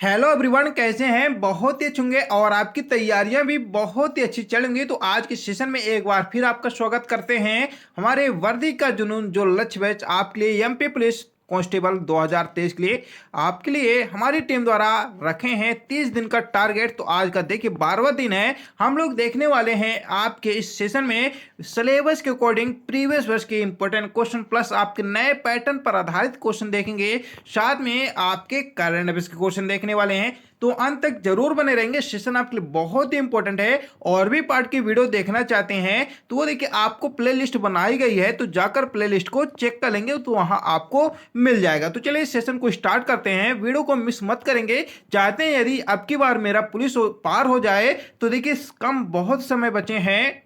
Hello everyone, कैसे हैं? बहुत ही अच्छे होंगे और आपकी तैयारियां भी बहुत ही अच्छी चलेंगी। तो आज के सेशन में एक बार फिर आपका स्वागत करते हैं। हमारे वर्दी का जुनून जो लक्ष्य बैच आपके लिए एमपी पुलिस कांस्टेबल 2023 के लिए आपके लिए हमारी टीम द्वारा रखे हैं 30 दिन का टारगेट। तो आज का देखिए 12वां दिन है। हम लोग देखने वाले हैं आपके इस सेशन में सिलेबस के अकॉर्डिंग प्रीवियस वर्ष के इंपॉर्टेंट क्वेश्चन प्लस आपके नए पैटर्न पर आधारित क्वेश्चन देखेंगे। साथ में आपके करंट अफेयर्स के क्वेश्चन देखने वाले हैं। तो अंत तक जरूर बने रहेंगे, सेशन आपके लिए बहुत ही इंपॉर्टेंट है। और भी पार्ट की वीडियो देखना चाहते हैं तो वो देखिए आपको प्लेलिस्ट बनाई गई है, तो जाकर प्लेलिस्ट को चेक कर लेंगे तो वहां आपको मिल जाएगा। तो चलिए इस सेशन को स्टार्ट करते हैं, वीडियो को मिस मत करेंगे। चाहते हैं यदि अब की बार मेरा पुलिस पार हो जाए तो देखिए कम बहुत समय बचे हैं।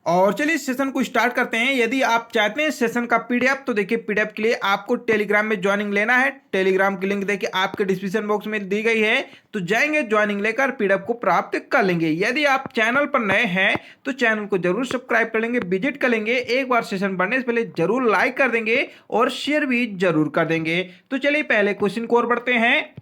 और चलिए इस सेशन को स्टार्ट करते हैं। यदि आप चाहते हैं सेशन का पीडीएफ तो देखिए पीडीएफ के लिए आपको टेलीग्राम में ज्वाइनिंग लेना है। टेलीग्राम की लिंक देखिए आपके डिस्क्रिप्शन बॉक्स में दी गई है, तो जाएंगे ज्वाइनिंग लेकर पीडीएफ को प्राप्त कर लेंगे। यदि आप चैनल पर नए हैं तो चैनल को जरूर सब्सक्राइब कर लेंगे, विजिट कर लेंगे। एक बार सेशन बढ़ने से पहले जरूर लाइक कर देंगे और शेयर भी जरूर कर देंगे। तो चलिए पहले क्वेश्चन को और बढ़ते हैं।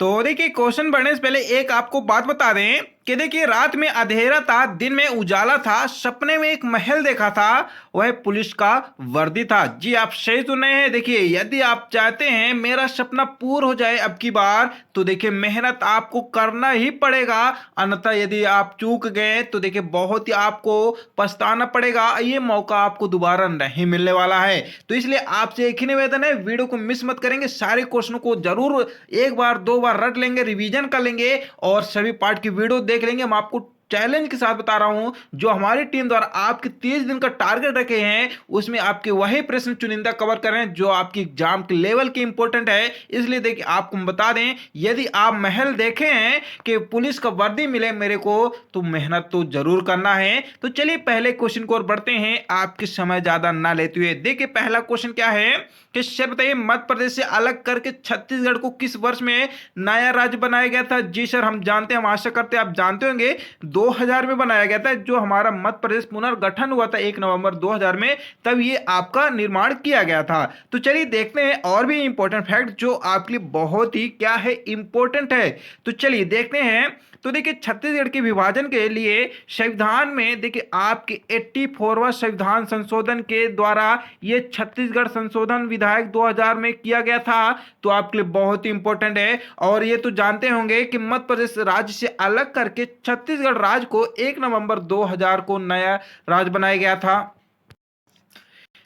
तो देखिए क्वेश्चन बढ़ने से पहले एक आपको बात बता दें कि देखिए रात में अंधेरा था, दिन में उजाला था, सपने में एक महल देखा था, वह पुलिस का वर्दी था। जी आप सही सुन रहे हैं। देखिए यदि आप चाहते हैं मेरा सपना पूरा हो जाए अब की बार तो देखिए मेहनत आपको करना ही पड़ेगा, अन्यथा यदि आप चूक गए तो देखिए बहुत ही आपको पछताना पड़ेगा। ये मौका आपको दोबारा नहीं मिलने वाला है। तो इसलिए आपसे एक ही निवेदन है, वीडियो को मिस मत करेंगे, सारे क्वेश्चनों को जरूर एक बार दो बार रट लेंगे, रिवीजन कर लेंगे और सभी पार्ट की वीडियो देख लेंगे। हम आपको चैलेंज के साथ बता रहा हूं, जो हमारी टीम द्वारा आपके 30 दिन का टारगेट रखे हैं उसमें आपके वही प्रश्न चुनिंदा कवर करें जो आपकी एग्जाम के लेवल के इंपॉर्टेंट है। इसलिए देखिए आपको हम बता दें, यदि आप महल देखे हैं कि पुलिस का वर्दी मिले मेरे को तो मेहनत तो जरूर करना है। तो चलिए पहले क्वेश्चन को और बढ़ते हैं, आपके समय ज्यादा ना लेते हुए। देखिए पहला क्वेश्चन क्या है कि सर बताइए मध्य प्रदेश से अलग करके छत्तीसगढ़ को किस वर्ष में नया राज्य बनाया गया था? जी सर हम जानते हैं, हम आशा करते हैं आप जानते होंगे, 2000 में बनाया गया था। जो हमारा मध्य प्रदेश पुनर्गठन हुआ था 1 नवंबर 2000 में, तब ये आपका निर्माण किया गया था। तो चलिए देखते हैं और भी इंपॉर्टेंट फैक्ट जो आपके लिए बहुत ही क्या है इंपॉर्टेंट है। तो चलिए देखते हैं। तो देखिए छत्तीसगढ़ के विभाजन के लिए संविधान में देखिए आपके 84वां संविधान संशोधन के द्वारा ये छत्तीसगढ़ संशोधन विधायक 2000 में किया गया था। तो आपके लिए बहुत ही इंपॉर्टेंट है। और ये तो जानते होंगे कि मध्य प्रदेश राज्य से अलग करके छत्तीसगढ़ राज्य को 1 नवंबर 2000 को नया राज्य बनाया गया था।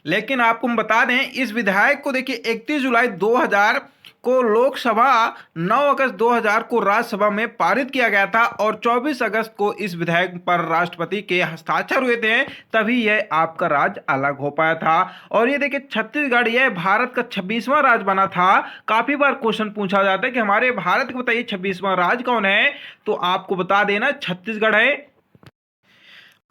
लेकिन आपको हम बता दें इस विधायक को देखिए 31 जुलाई 2000 को लोकसभा, 9 अगस्त 2000 को राज्यसभा में पारित किया गया था और 24 अगस्त को इस विधेयक पर राष्ट्रपति के हस्ताक्षर हुए थे, तभी यह आपका राज्य अलग हो पाया था। और ये देखिए छत्तीसगढ़ यह भारत का 26वां राज्य बना था। काफी बार क्वेश्चन पूछा जाता है कि हमारे भारत को बताइए 26वां राज्य कौन है, तो आपको बता देना छत्तीसगढ़ है।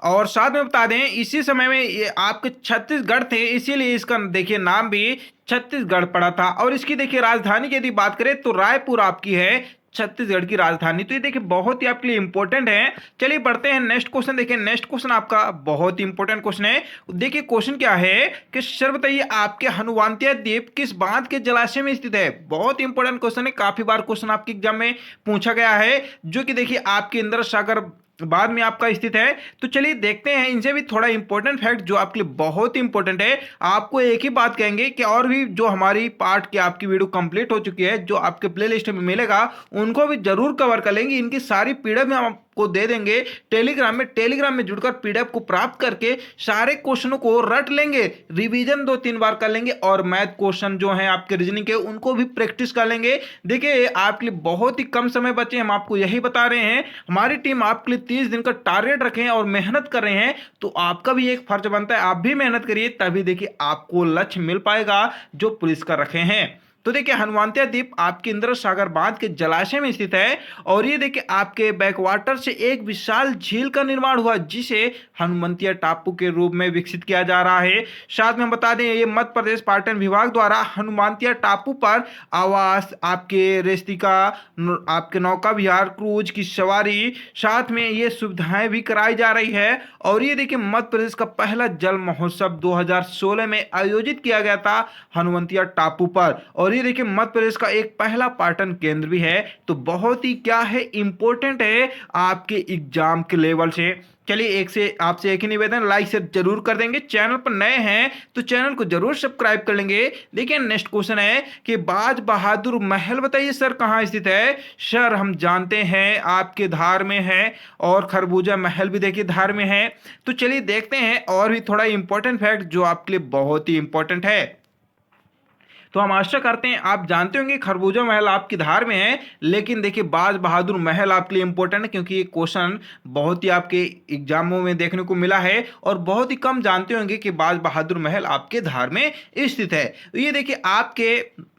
और साथ में बता दें इसी समय में ये आपके छत्तीसगढ़ थे, इसीलिए इसका देखिए नाम भी छत्तीसगढ़ पड़ा था। और इसकी देखिए राजधानी की यदि बात करें तो रायपुर आपकी है छत्तीसगढ़ की राजधानी। तो ये देखिए बहुत ही आपके लिए इंपॉर्टेंट है। चलिए बढ़ते हैं नेक्स्ट क्वेश्चन। देखिए नेक्स्ट क्वेश्चन आपका बहुत ही इंपॉर्टेंट क्वेश्चन है। देखिए क्वेश्चन क्या है कि सर बताइए आपके हनुवंतिया द्वीप किस बांध के जलाशय में स्थित है? बहुत इंपॉर्टेंट क्वेश्चन है, काफी बार क्वेश्चन आपके एग्जाम में पूछा गया है, जो कि देखिए आपके इंद्र सागर बाद में आपका स्थित है। तो चलिए देखते हैं इनसे भी थोड़ा इंपॉर्टेंट फैक्ट जो आपके लिए बहुत इंपॉर्टेंट है। आपको एक ही बात कहेंगे कि और भी जो हमारी पार्ट की आपकी वीडियो कंप्लीट हो चुकी है जो आपके प्लेलिस्ट में मिलेगा उनको भी जरूर कवर कर लेंगे। इनकी सारी पीडीएफ में हम को दे देंगे टेलीग्राम में जुड़कर पीडीएफ को प्राप्त करके सारे क्वेश्चनों को रट लेंगे, रिवीजन 2-3 बार कर लेंगे और मैथ क्वेश्चन जो हैं आपके रीजनिंग के उनको भी प्रैक्टिस कर लेंगे। देखिए आपके लिए बहुत ही कम समय बचे, हम आपको यही बता रहे हैं। हमारी टीम आपके लिए 30 दिन का टारगेट रखे हैं और मेहनत कर रहे हैं, तो आपका भी एक फर्ज बनता है आप भी मेहनत करिए, तभी देखिए आपको लक्ष्य मिल पाएगा जो पुलिस का रखे हैं। तो देखिए हनुवंतिया द्वीप आपके इंद्र सागर बांध के जलाशय में स्थित है और ये देखिए आपके बैकवाटर से एक विशाल झील का निर्माण हुआ जिसे हनुवंतिया टापू के रूप में विकसित किया जा रहा है। साथ में हम बता दें ये मध्य प्रदेश पर्यटन विभाग द्वारा हनुवंतिया टापू पर आवास, आपके रेस्तिका, आपके नौका विहार, क्रूज की सवारी, साथ में ये सुविधाएं भी कराई जा रही है। और ये देखिए मध्य प्रदेश का पहला जल महोत्सव 2016 में आयोजित किया गया था हनुवंतिया टापू पर। और और ये देखिए मध्य प्रदेश का एक पहला पाटन केंद्र भी है। तो बहुत ही क्या है, इंपॉर्टेंट है आपके एग्जाम के लेवल से। चलिए आपसे एक ही निवेदन, लाइक शेयर जरूर कर देंगे। चैनल पर नए हैं तो चैनल को जरूर सब्सक्राइब कर लेंगे। देखिए नेक्स्ट क्वेश्चन है कि बाज बहादुर महल बताइए सर कहाँ स्थित है। सर हम जानते हैं आपके धार में है, और खरबूजा महल भी देखिए धार में है। तो चलिए देखते हैं और भी थोड़ा इंपॉर्टेंट फैक्ट जो आपके लिए बहुत ही इंपॉर्टेंट है। तो हम आशा करते हैं आप जानते होंगे खरबूजा महल आपकी धार में है, लेकिन देखिए बाज बहादुर महल आपके लिए इंपॉर्टेंट है क्योंकि ये क्वेश्चन बहुत ही आपके एग्जामों में देखने को मिला है और बहुत ही कम जानते होंगे कि बाज बहादुर महल आपके धार में स्थित है। तो ये देखिए आपके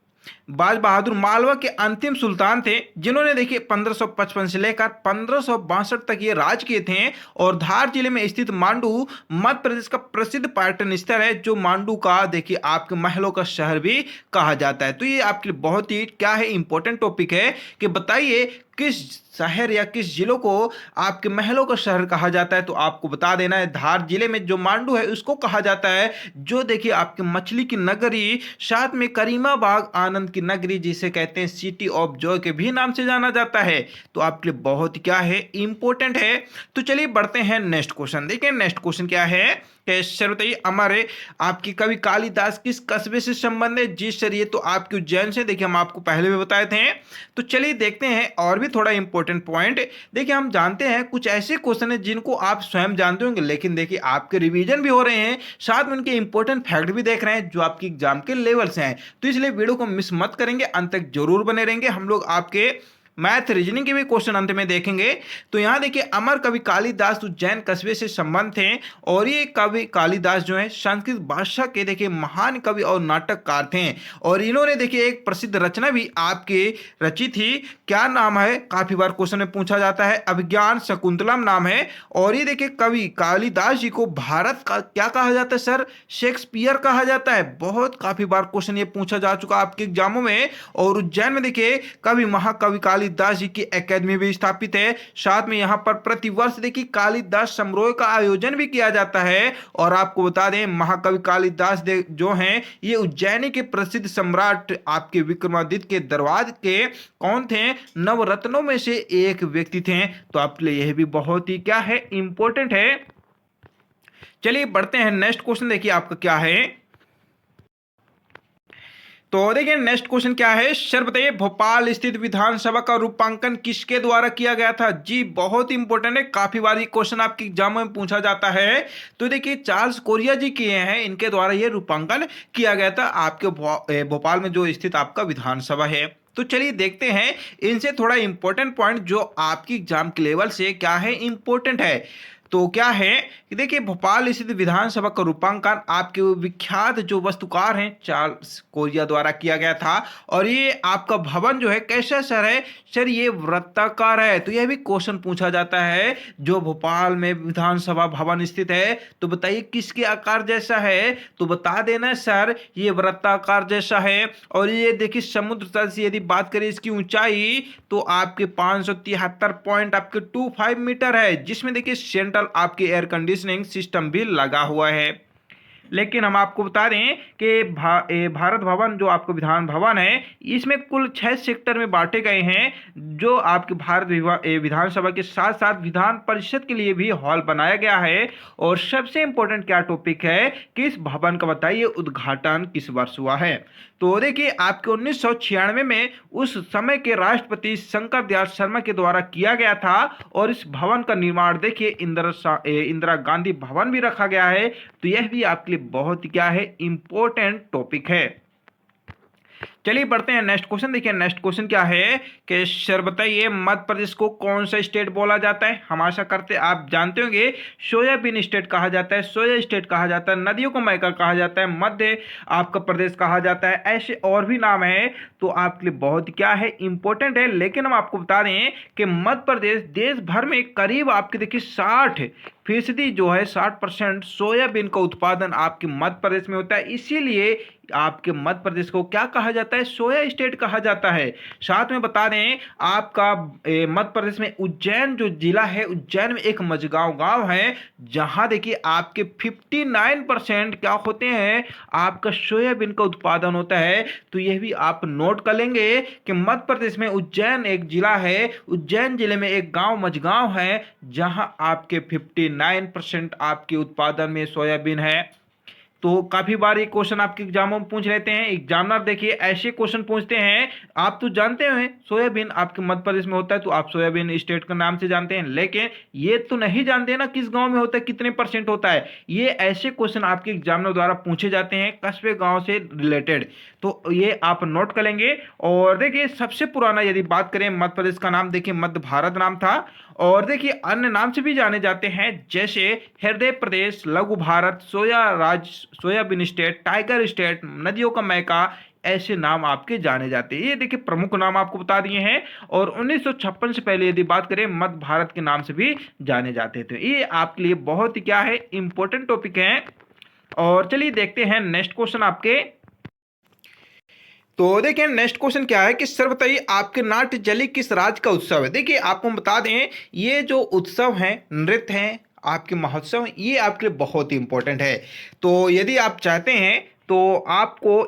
बाज बहादुर मालवा के अंतिम सुल्तान थे, जिन्होंने देखिए 1555 से लेकर 1562 तक ये राज किए थे। और धार जिले में स्थित मांडू मध्य प्रदेश का प्रसिद्ध पर्यटन स्थल है, जो मांडू का देखिए आपके महलों का शहर भी कहा जाता है। तो ये आपके लिए बहुत ही क्या है, इंपॉर्टेंट टॉपिक है कि बताइए किस शहर या किस जिलों को आपके महलों का शहर कहा जाता है। तो आपको बता देना है धार जिले में जो मांडू है उसको कहा जाता है, जो देखिए आपके मछली की नगरी, साथ में करीमाबाग आनंद की नगरी जिसे कहते हैं सिटी ऑफ जॉय के भी नाम से जाना जाता है। तो आपके लिए बहुत क्या है, इंपॉर्टेंट है। तो चलिए बढ़ते हैं नेक्स्ट क्वेश्चन। देखिए नेक्स्ट क्वेश्चन क्या है कि सर बताइए हमारे आपकी कवि कालिदास किस कस्बे से संबंध है। जी सर ये तो आपके उज्जैन से, देखिए हम आपको पहले भी बताए थे। तो चलिए देखते हैं और भी थोड़ा इंपॉर्टेंट पॉइंट। देखिए हम जानते हैं कुछ ऐसे क्वेश्चन है जिनको आप स्वयं जानते होंगे, लेकिन देखिए आपके रिवीजन भी हो रहे हैं, साथ में उनके इंपॉर्टेंट फैक्ट भी देख रहे हैं जो आपके एग्जाम के लेवल से हैं। तो इसलिए वीडियो को मिस मत करेंगे, अंत तक जरूर बने रहेंगे। हम लोग आपके मैथ रीजनिंग के भी क्वेश्चन अंत में देखेंगे। तो यहाँ देखिए अमर कवि कालिदास उज्जैन कस्बे से संबंध थे, और ये कवि कालिदास जो है संस्कृत भाषा के देखिए महान कवि और नाटककार थे। और इन्होंने देखिए एक प्रसिद्ध रचना भी आपके रची थी। क्या नाम है, काफी बार क्वेश्चन में पूछा जाता है, अभिज्ञान शकुंतलम नाम है। और ये देखिए कवि कालिदास जी को भारत का क्या कहा जाता है सर, शेक्सपियर कहा जाता है। बहुत काफी बार क्वेश्चन ये पूछा जा चुका आपके एग्जामों में। और उज्जैन में देखिए कवि महाकवि कालिदास जी की एकेडमी भी स्थापित है। साथ में यहाँ पर प्रतिवर्ष देखिए कालिदास समारोह का आयोजन भी किया जाता है। और आपको बता दें महाकवि कालिदास जो हैं ये उज्जैनी के प्रसिद्ध सम्राट आपके विक्रमादित्य के दरबार के कौन थे, नवरत्नों में से एक व्यक्ति थे। तो आपके लिए यह भी बहुत ही क्या है, इंपॉर्टेंट है। चलिए बढ़ते हैं नेक्स्ट क्वेश्चन। देखिए आपका क्या है, तो देखिए नेक्स्ट क्वेश्चन क्या है, सर बताइए भोपाल स्थित विधानसभा का रूपांकन किसके द्वारा किया गया था। जी बहुत इंपॉर्टेंट है, काफी बार ये क्वेश्चन आपके एग्जाम में पूछा जाता है। तो देखिए चार्ल्स कोरिया जी किए हैं, इनके द्वारा ये रूपांकन किया गया था आपके भोपाल में जो स्थित आपका विधानसभा है। तो चलिए देखते हैं इनसे थोड़ा इंपॉर्टेंट पॉइंट जो आपकी एग्जाम के लेवल से क्या है, इंपॉर्टेंट है। तो क्या है कि देखिए भोपाल स्थित विधानसभा का रूपांकन आपके विख्यात जो वास्तुकार हैं चार्ल्स कोरिया द्वारा किया गया था। और ये आपका भवन जो है कैसा सर है, सर ये वृत्ताकार है। तो यह भी क्वेश्चन पूछा जाता है, जो भोपाल में विधानसभा भवन स्थित है तो बताइए किसके आकार जैसा है। तो बता देना सर ये वृत्ताकार जैसा है। और ये देखिए समुद्र तल से यदि बात करें इसकी ऊंचाई तो आपके 573.25 मीटर है, जिसमें देखिए सेंट्रल आपके एयर कंडीशनिंग सिस्टम भी लगा हुआ है। लेकिन हम आपको बता दें कि भारत भवन जो आपका विधान भवन है इसमें कुल 6 सेक्टर में बांटे गए हैं, जो आपके भारत विधानसभा के साथ साथ विधान परिषद के लिए भी हॉल बनाया गया है। और सबसे इंपॉर्टेंट क्या टॉपिक है कि इस भवन का बताइए उद्घाटन किस वर्ष हुआ है। तो देखिए आपके 1996 में उस समय के राष्ट्रपति शंकर दयाल शर्मा के द्वारा किया गया था। और इस भवन का निर्माण देखिए इंदिरा गांधी भवन भी रखा गया है। तो यह भी आपके लिए बहुत क्या है, इंपॉर्टेंट टॉपिक है। चलिए बढ़ते हैं नेक्स्ट क्वेश्चन। देखिए नेक्स्ट क्वेश्चन क्या है कि सर बताइए मध्य प्रदेश को कौन सा स्टेट बोला जाता है। हम आशा करते हैं आप जानते होंगे, सोयाबीन स्टेट कहा जाता है, सोया स्टेट कहा जाता है, नदियों को मैका कहा जाता है, मध्य आपका प्रदेश कहा जाता है, ऐसे और भी नाम है। तो आपके लिए बहुत क्या है, इंपॉर्टेंट है। लेकिन हम आपको बता दें कि मध्य प्रदेश देश भर में करीब आपके देखिए 60 फीसदी जो है 60% सोयाबीन का उत्पादन आपके मध्य प्रदेश में होता है। इसीलिए आपके मध्य प्रदेश को क्या कहा जाता है, सोया स्टेट कहा जाता है। साथ में बता दें आपका मध्य प्रदेश में उज्जैन जो जिला है, उज्जैन में एक मझगांव गांव है, जहां देखिए आपके 59% क्या होते हैं, आपका सोयाबीन का उत्पादन होता है। तो यह भी आप नोट कर लेंगे कि मध्य प्रदेश में उज्जैन एक जिला है, उज्जैन जिले में एक गांव मझगांव है, जहां आपके 59% आपके उत्पादन में सोयाबीन है। तो काफी बार ये क्वेश्चन आपके एग्जामों में पूछ लेते हैं। एग्जामिनर देखिए ऐसे क्वेश्चन पूछते हैं, आप तो जानते हैं सोयाबीन आपके मध्य प्रदेश में होता है, तो आप सोयाबीन स्टेट का नाम से जानते हैं, लेकिन ये तो नहीं जानते ना किस गांव में होता है, कितने परसेंट होता है। ये ऐसे क्वेश्चन आपके एग्जामिनर द्वारा पूछे जाते हैं कस्बे गांव से रिलेटेड, तो ये आप नोट कर लेंगे। और देखिए सबसे पुराना यदि बात करें मध्य प्रदेश का नाम देखिए मध्य भारत नाम था, और देखिए अन्य नाम से भी जाने जाते हैं, जैसे हृदय प्रदेश, लघु Bharat, soybean state, tiger state, नदियों का मैका, ऐसे नाम आपके जाने जाते हैं। ये देखिए प्रमुख नाम आपको बता दिए हैं। और 1956 से पहले यदि बात करें मध्य भारत के नाम से भी जाने जाते थे। ये आपके लिए बहुत ही क्या है, इंपॉर्टेंट टॉपिक है। और चलिए देखते हैं नेक्स्ट क्वेश्चन आपके। तो देखिए नेक्स्ट क्वेश्चन क्या है कि सर बताइए आपके नाट्य जली किस राज्य का उत्सव है। देखिए आपको बता दें ये जो उत्सव है, नृत्य है, आपके महोत्सव, ये आपके लिए बहुत ही इंपॉर्टेंट है। तो यदि आप चाहते हैं तो आपको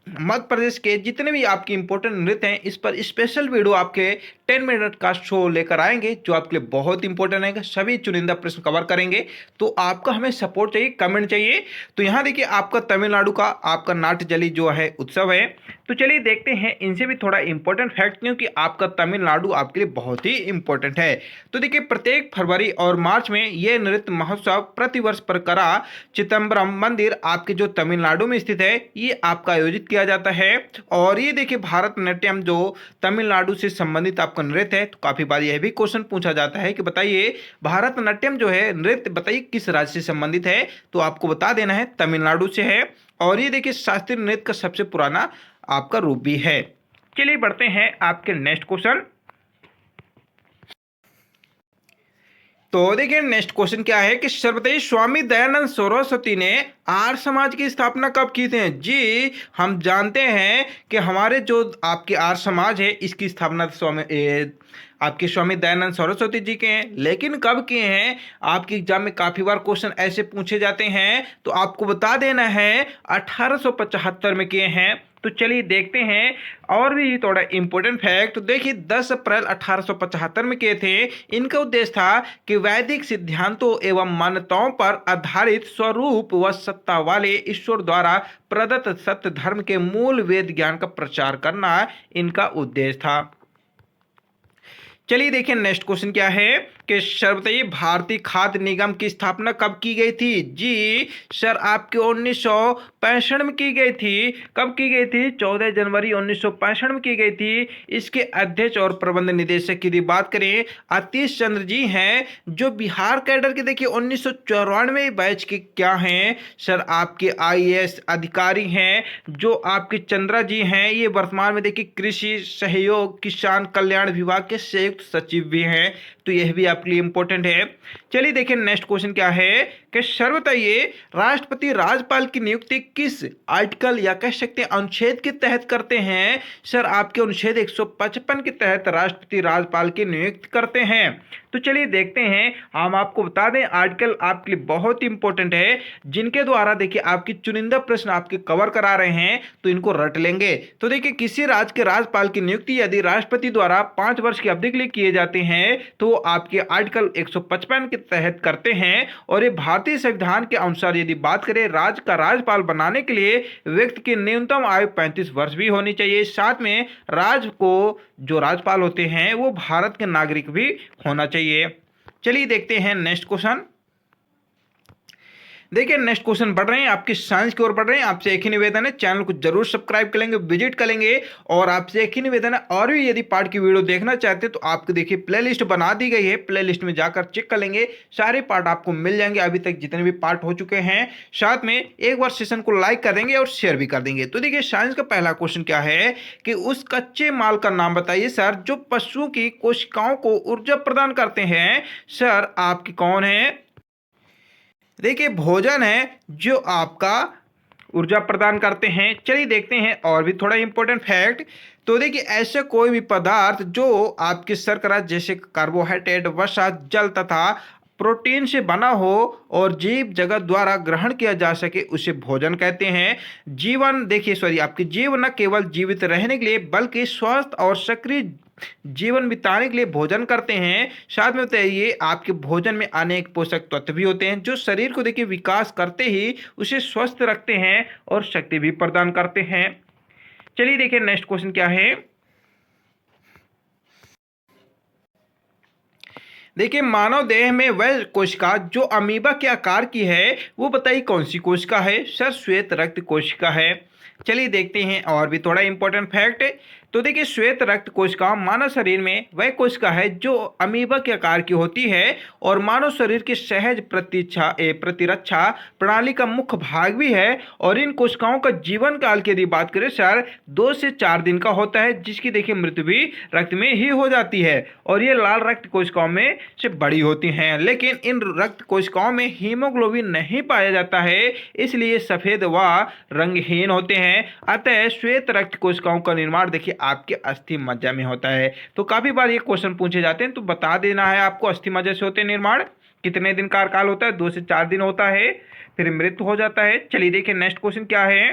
मध्य प्रदेश के जितने भी आपके इंपॉर्टेंट नृत्य हैं इस पर स्पेशल वीडियो आपके 10 मिनट का शो लेकर आएंगे, जो आपके लिए बहुत इंपॉर्टेंट है। सभी चुनिंदा प्रश्न कवर करेंगे। तो आपका हमें सपोर्ट चाहिए, कमेंट चाहिए। तो यहाँ देखिए आपका तमिलनाडु का आपका नाट्यजली जो है उत्सव है। तो चलिए देखते हैं इनसे भी थोड़ा इंपॉर्टेंट फैक्ट, क्योंकि आपका तमिलनाडु आपके लिए बहुत ही इंपॉर्टेंट है। तो देखिए प्रत्येक फरवरी और मार्च में ये नृत्य महोत्सव प्रतिवर्ष प्रकरा चिदम्बरम मंदिर आपके जो तमिलनाडु में स्थित है, ये आपका आयोजित किया जाता है। और ये देखिए भारतनाट्यम जो तमिलनाडु से संबंधित आपका नृत्य है। तो काफी बार यह भी क्वेश्चन पूछा जाता है कि बताइए भारतनाट्यम जो है नृत्य बताइए किस राज्य से संबंधित है, तो आपको बता देना है तमिलनाडु से है। और ये देखिए शास्त्रीय नृत्य का सबसे पुराना आपका रूप भी है। चलिए बढ़ते हैं आपके नेक्स्ट क्वेश्चन। तो देखिए नेक्स्ट क्वेश्चन क्या है कि सर बताइए स्वामी दयानंद सरस्वती ने आर्य समाज की स्थापना कब की थी। जी हम जानते हैं कि हमारे जो आपके आर्य समाज है इसकी स्थापना आपके स्वामी दयानंद सरस्वती जी के हैं, लेकिन कब किए हैं। आपके एग्जाम में काफी बार क्वेश्चन ऐसे पूछे जाते हैं, तो आपको बता देना है 1875 में किए हैं। तो चलिए देखते हैं और भी थोड़ा इंपॉर्टेंट फैक्ट। तो देखिए 10 अप्रैल 1875 में किए थे। इनका उद्देश्य था कि वैदिक सिद्धांतों एवं मान्यताओं पर आधारित स्वरूप व सत्ता वाले ईश्वर द्वारा प्रदत्त सत्य धर्म के मूल वेद ज्ञान का प्रचार करना इनका उद्देश्य था। चलिए देखिए नेक्स्ट क्वेश्चन क्या है कि सर बताइए भारतीय खाद्य निगम की स्थापना कब की गई थी। जी सर आपके 1965 में की गई थी। कब की गई थी, 14 जनवरी 1965 में की गई थी। इसके अध्यक्ष और प्रबंध निदेशक की बात करें आतिश चंद्र जी हैं, जो बिहार कैडर के देखिए 1994 बैच के क्या हैं सर, आपके IAS अधिकारी हैं, जो आपके चंद्रा जी हैं। ये वर्तमान में देखिए कृषि सहयोग किसान कल्याण विभाग के संयुक्त सचिव भी हैं। तो यह भी आपके लिए इंपॉर्टेंट है। चलिए देखिए नेक्स्ट क्वेश्चन क्या है कि सर बताइए राष्ट्रपति राज्यपाल की नियुक्ति किस आर्टिकल या कह सकते हैं अनुच्छेद के तहत करते हैं। सर आपके अनुच्छेद 155 के तहत राष्ट्रपति राज्यपाल की नियुक्ति करते हैं। तो चलिए देखते हैं। हम आपको बता दें आर्टिकल आपके लिए बहुत इंपॉर्टेंट है, जिनके द्वारा देखिए आपकी चुनिंदा प्रश्न आपके कवर करा रहे हैं, तो इनको रट लेंगे। तो देखिए किसी राज्य के राज्यपाल की नियुक्ति यदि राष्ट्रपति द्वारा 5 वर्ष की अवधि के लिए किए जाते हैं, तो आपके आर्टिकल 155 के तहत करते हैं। और ये भारतीय संविधान के अनुसार यदि बात करें राज्य का राज्यपाल बनाने के लिए व्यक्ति की न्यूनतम आयु 35 वर्ष भी होनी चाहिए। साथ में राज्य को जो राज्यपाल होते हैं वो भारत के नागरिक भी होना चाहिए। चलिए देखते हैं नेक्स्ट क्वेश्चन। देखिए नेक्स्ट क्वेश्चन बढ़ रहे हैं, आपकी साइंस की ओर बढ़ रहे हैं। आपसे एक ही निवेदन है, चैनल को जरूर सब्सक्राइब कर लेंगे, विजिट करेंगे। और आपसे एक ही निवेदन है, और भी यदि पार्ट की वीडियो देखना चाहते हैं तो आपको देखिए प्लेलिस्ट बना दी गई है, प्लेलिस्ट में जाकर चेक कर लेंगे, सारे पार्ट आपको मिल जाएंगे, अभी तक जितने भी पार्ट हो चुके हैं। साथ में एक बार सेशन को लाइक कर देंगे और शेयर भी कर देंगे। तो देखिए साइंस का पहला क्वेश्चन क्या है कि उस कच्चे माल का नाम बताइए सर, जो पशुओं की कोशिकाओं को ऊर्जा प्रदान करते हैं। सर आपके कौन है, देखिए भोजन है जो आपका ऊर्जा प्रदान करते हैं। चलिए देखते हैं और भी थोड़ा इंपॉर्टेंट फैक्ट। तो देखिए ऐसे कोई भी पदार्थ जो आपकी शर्करा जैसे कार्बोहाइड्रेट, वसा, जल तथा प्रोटीन से बना हो और जीव जगत द्वारा ग्रहण किया जा सके उसे भोजन कहते हैं। जीवन देखिए सॉरी आपके जीवन न केवल जीवित रहने के लिए बल्कि स्वस्थ और सक्रिय जीवन बिताने के लिए भोजन करते हैं। साथ में बताइए आपके भोजन में अनेक पोषक तत्व भी होते हैं जो शरीर को देखिए विकास करते ही उसे स्वस्थ रखते हैं और शक्ति भी प्रदान करते हैं। चलिए देखिए नेक्स्ट क्वेश्चन क्या है। देखिए मानव देह में वह कोशिका जो अमीबा के आकार की है वो बताइए कौन सी कोशिका है। सर श्वेत रक्त कोशिका है। चलिए देखते हैं और भी थोड़ा इंपॉर्टेंट फैक्ट। तो देखिए श्वेत रक्त कोशिका मानव शरीर में वह कोशिका है जो अमीबा के आकार की होती है और मानव शरीर की सहज प्रतिरक्षा प्रणाली का मुख्य भाग भी है। और इन कोशिकाओं का जीवन काल की यदि बात करें सर 2 से 4 दिन का होता है, जिसकी देखिए मृत्यु भी रक्त में ही हो जाती है। और ये लाल रक्त कोशिकाओं में से बड़ी होती हैं, लेकिन इन रक्त कोशिकाओं में हीमोग्लोबिन नहीं पाया जाता है, इसलिए सफेद व रंगहीन होते हैं। अतः श्वेत रक्त कोशिकाओं का निर्माण देखिए आपके अस्थि मज्जा में होता है। तो काफी बार ये क्वेश्चन पूछे जाते हैं, तो बता देना है आपको अस्थि मज्जा से होते हैं निर्माण। कितने दिन का काल होता है? 2 से 4 दिन होता है, फिर मृत्यु हो जाता है। चलिए देखिए नेक्स्ट क्वेश्चन क्या है।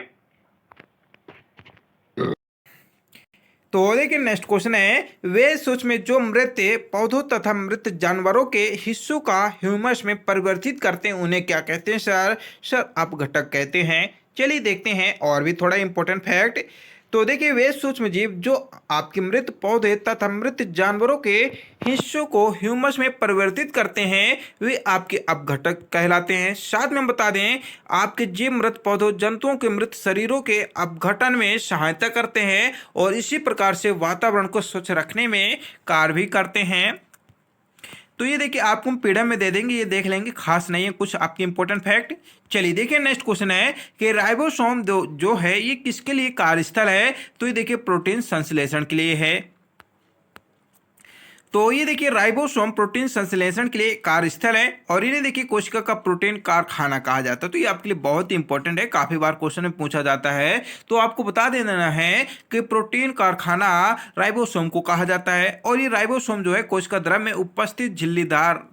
तो देखिए नेक्स्ट क्वेश्चन है वे सूक्ष्म जो मृत पौधों तथा मृत जानवरों के हिस्सों का ह्यूमस में परिवर्तित करते हैं उन्हें क्या कहते हैं सर? सर अपघटक कहते हैं। चलिए देखते हैं और भी थोड़ा इंपॉर्टेंट फैक्ट। तो देखिए वे सूक्ष्म जीव जो आपके मृत पौधे तथा मृत जानवरों के हिस्सों को ह्यूमस में परिवर्तित करते हैं वे आपके अपघटक कहलाते हैं। साथ में बता दें आपके जीव मृत पौधों जंतुओं के मृत शरीरों के अपघटन में सहायता करते हैं और इसी प्रकार से वातावरण को स्वच्छ रखने में कार्य भी करते हैं। तो ये देखिए आपको हम पीडीएफ में दे देंगे, ये देख लेंगे, खास नहीं है कुछ आपके इंपॉर्टेंट फैक्ट। चलिए देखिए नेक्स्ट क्वेश्चन है कि राइबोसोम जो है ये किसके लिए कार्यस्थल है? तो ये देखिए प्रोटीन संश्लेषण के लिए है। तो ये देखिए राइबोसोम प्रोटीन संश्लेषण के लिए कार्यस्थल है और इन्हें देखिए कोशिका का प्रोटीन कारखाना कहा जाता है। तो ये आपके लिए बहुत ही इंपॉर्टेंट है, काफी बार क्वेश्चन में पूछा जाता है। तो आपको बता देना है कि प्रोटीन कारखाना राइबोसोम को कहा जाता है और ये राइबोसोम जो है कोशिका द्रव में उपस्थित झिल्लीदार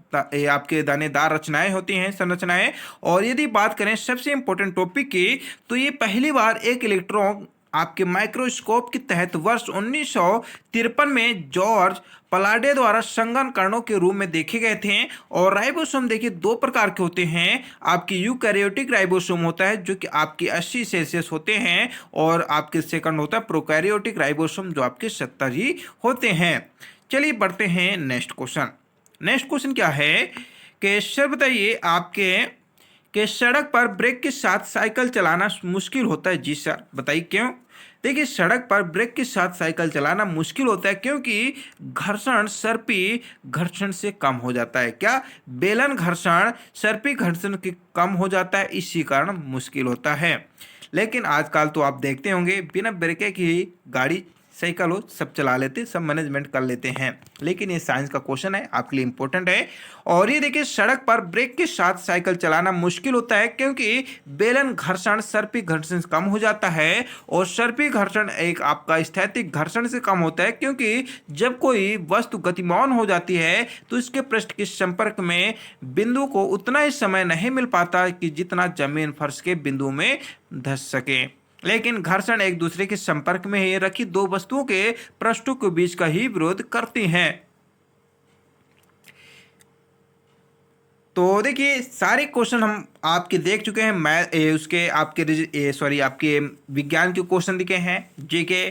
आपके दानेदार रचनाएं होती हैं, संरचनाएं। और यदि बात करें सबसे इंपॉर्टेंट टॉपिक की, तो ये पहली बार एक इलेक्ट्रॉन आपके माइक्रोस्कोप के तहत वर्ष 1953 में जॉर्ज पलाडे द्वारा संघन कणों के रूप में देखे गए थे। और राइबोसोम देखिए 2 प्रकार के होते हैं। आपकी यूकैरियोटिक राइबोसोम होता है जो कि आपके 80 सेल्सियस होते हैं और आपके सेकंड होता है प्रोकैरियोटिक राइबोसोम जो आपके 70 ही होते हैं। चलिए बढ़ते हैं नेक्स्ट क्वेश्चन। नेक्स्ट क्वेश्चन क्या है कि सर बताइए आपके कि सड़क पर ब्रेक के साथ साइकिल चलाना मुश्किल होता है। जी सर बताइए क्यों? देखिए सड़क पर ब्रेक के साथ साइकिल चलाना मुश्किल होता है क्योंकि घर्षण सर्पी घर्षण से कम हो जाता है। क्या? बेलन घर्षण सर्पी घर्षण के कम हो जाता है, इसी कारण मुश्किल होता है। लेकिन आजकल तो आप देखते होंगे बिना ब्रेक की गाड़ी साइकिल हो सब चला लेते, सब मैनेजमेंट कर लेते हैं। लेकिन ये साइंस का क्वेश्चन है, आपके लिए इंपॉर्टेंट है। और ये देखिए सड़क पर ब्रेक के साथ साइकिल चलाना मुश्किल होता है क्योंकि बेलन घर्षण सर्पी घर्षण से कम हो जाता है और सर्पी घर्षण एक आपका स्थैतिक घर्षण से कम होता है क्योंकि जब कोई वस्तु गतिमान हो जाती है तो इसके पृष्ठ के संपर्क में बिंदु को उतना ही समय नहीं मिल पाता कि जितना जमीन फर्श के बिंदु में धंस सके। लेकिन घर्षण एक दूसरे के संपर्क में ही रखी 2 वस्तुओं के पृष्ठों के बीच का ही विरोध करती हैं। तो देखिए सारे क्वेश्चन हम आपके देख चुके हैं। मैं उसके आपके विज्ञान के क्वेश्चन दिखे हैं, जीके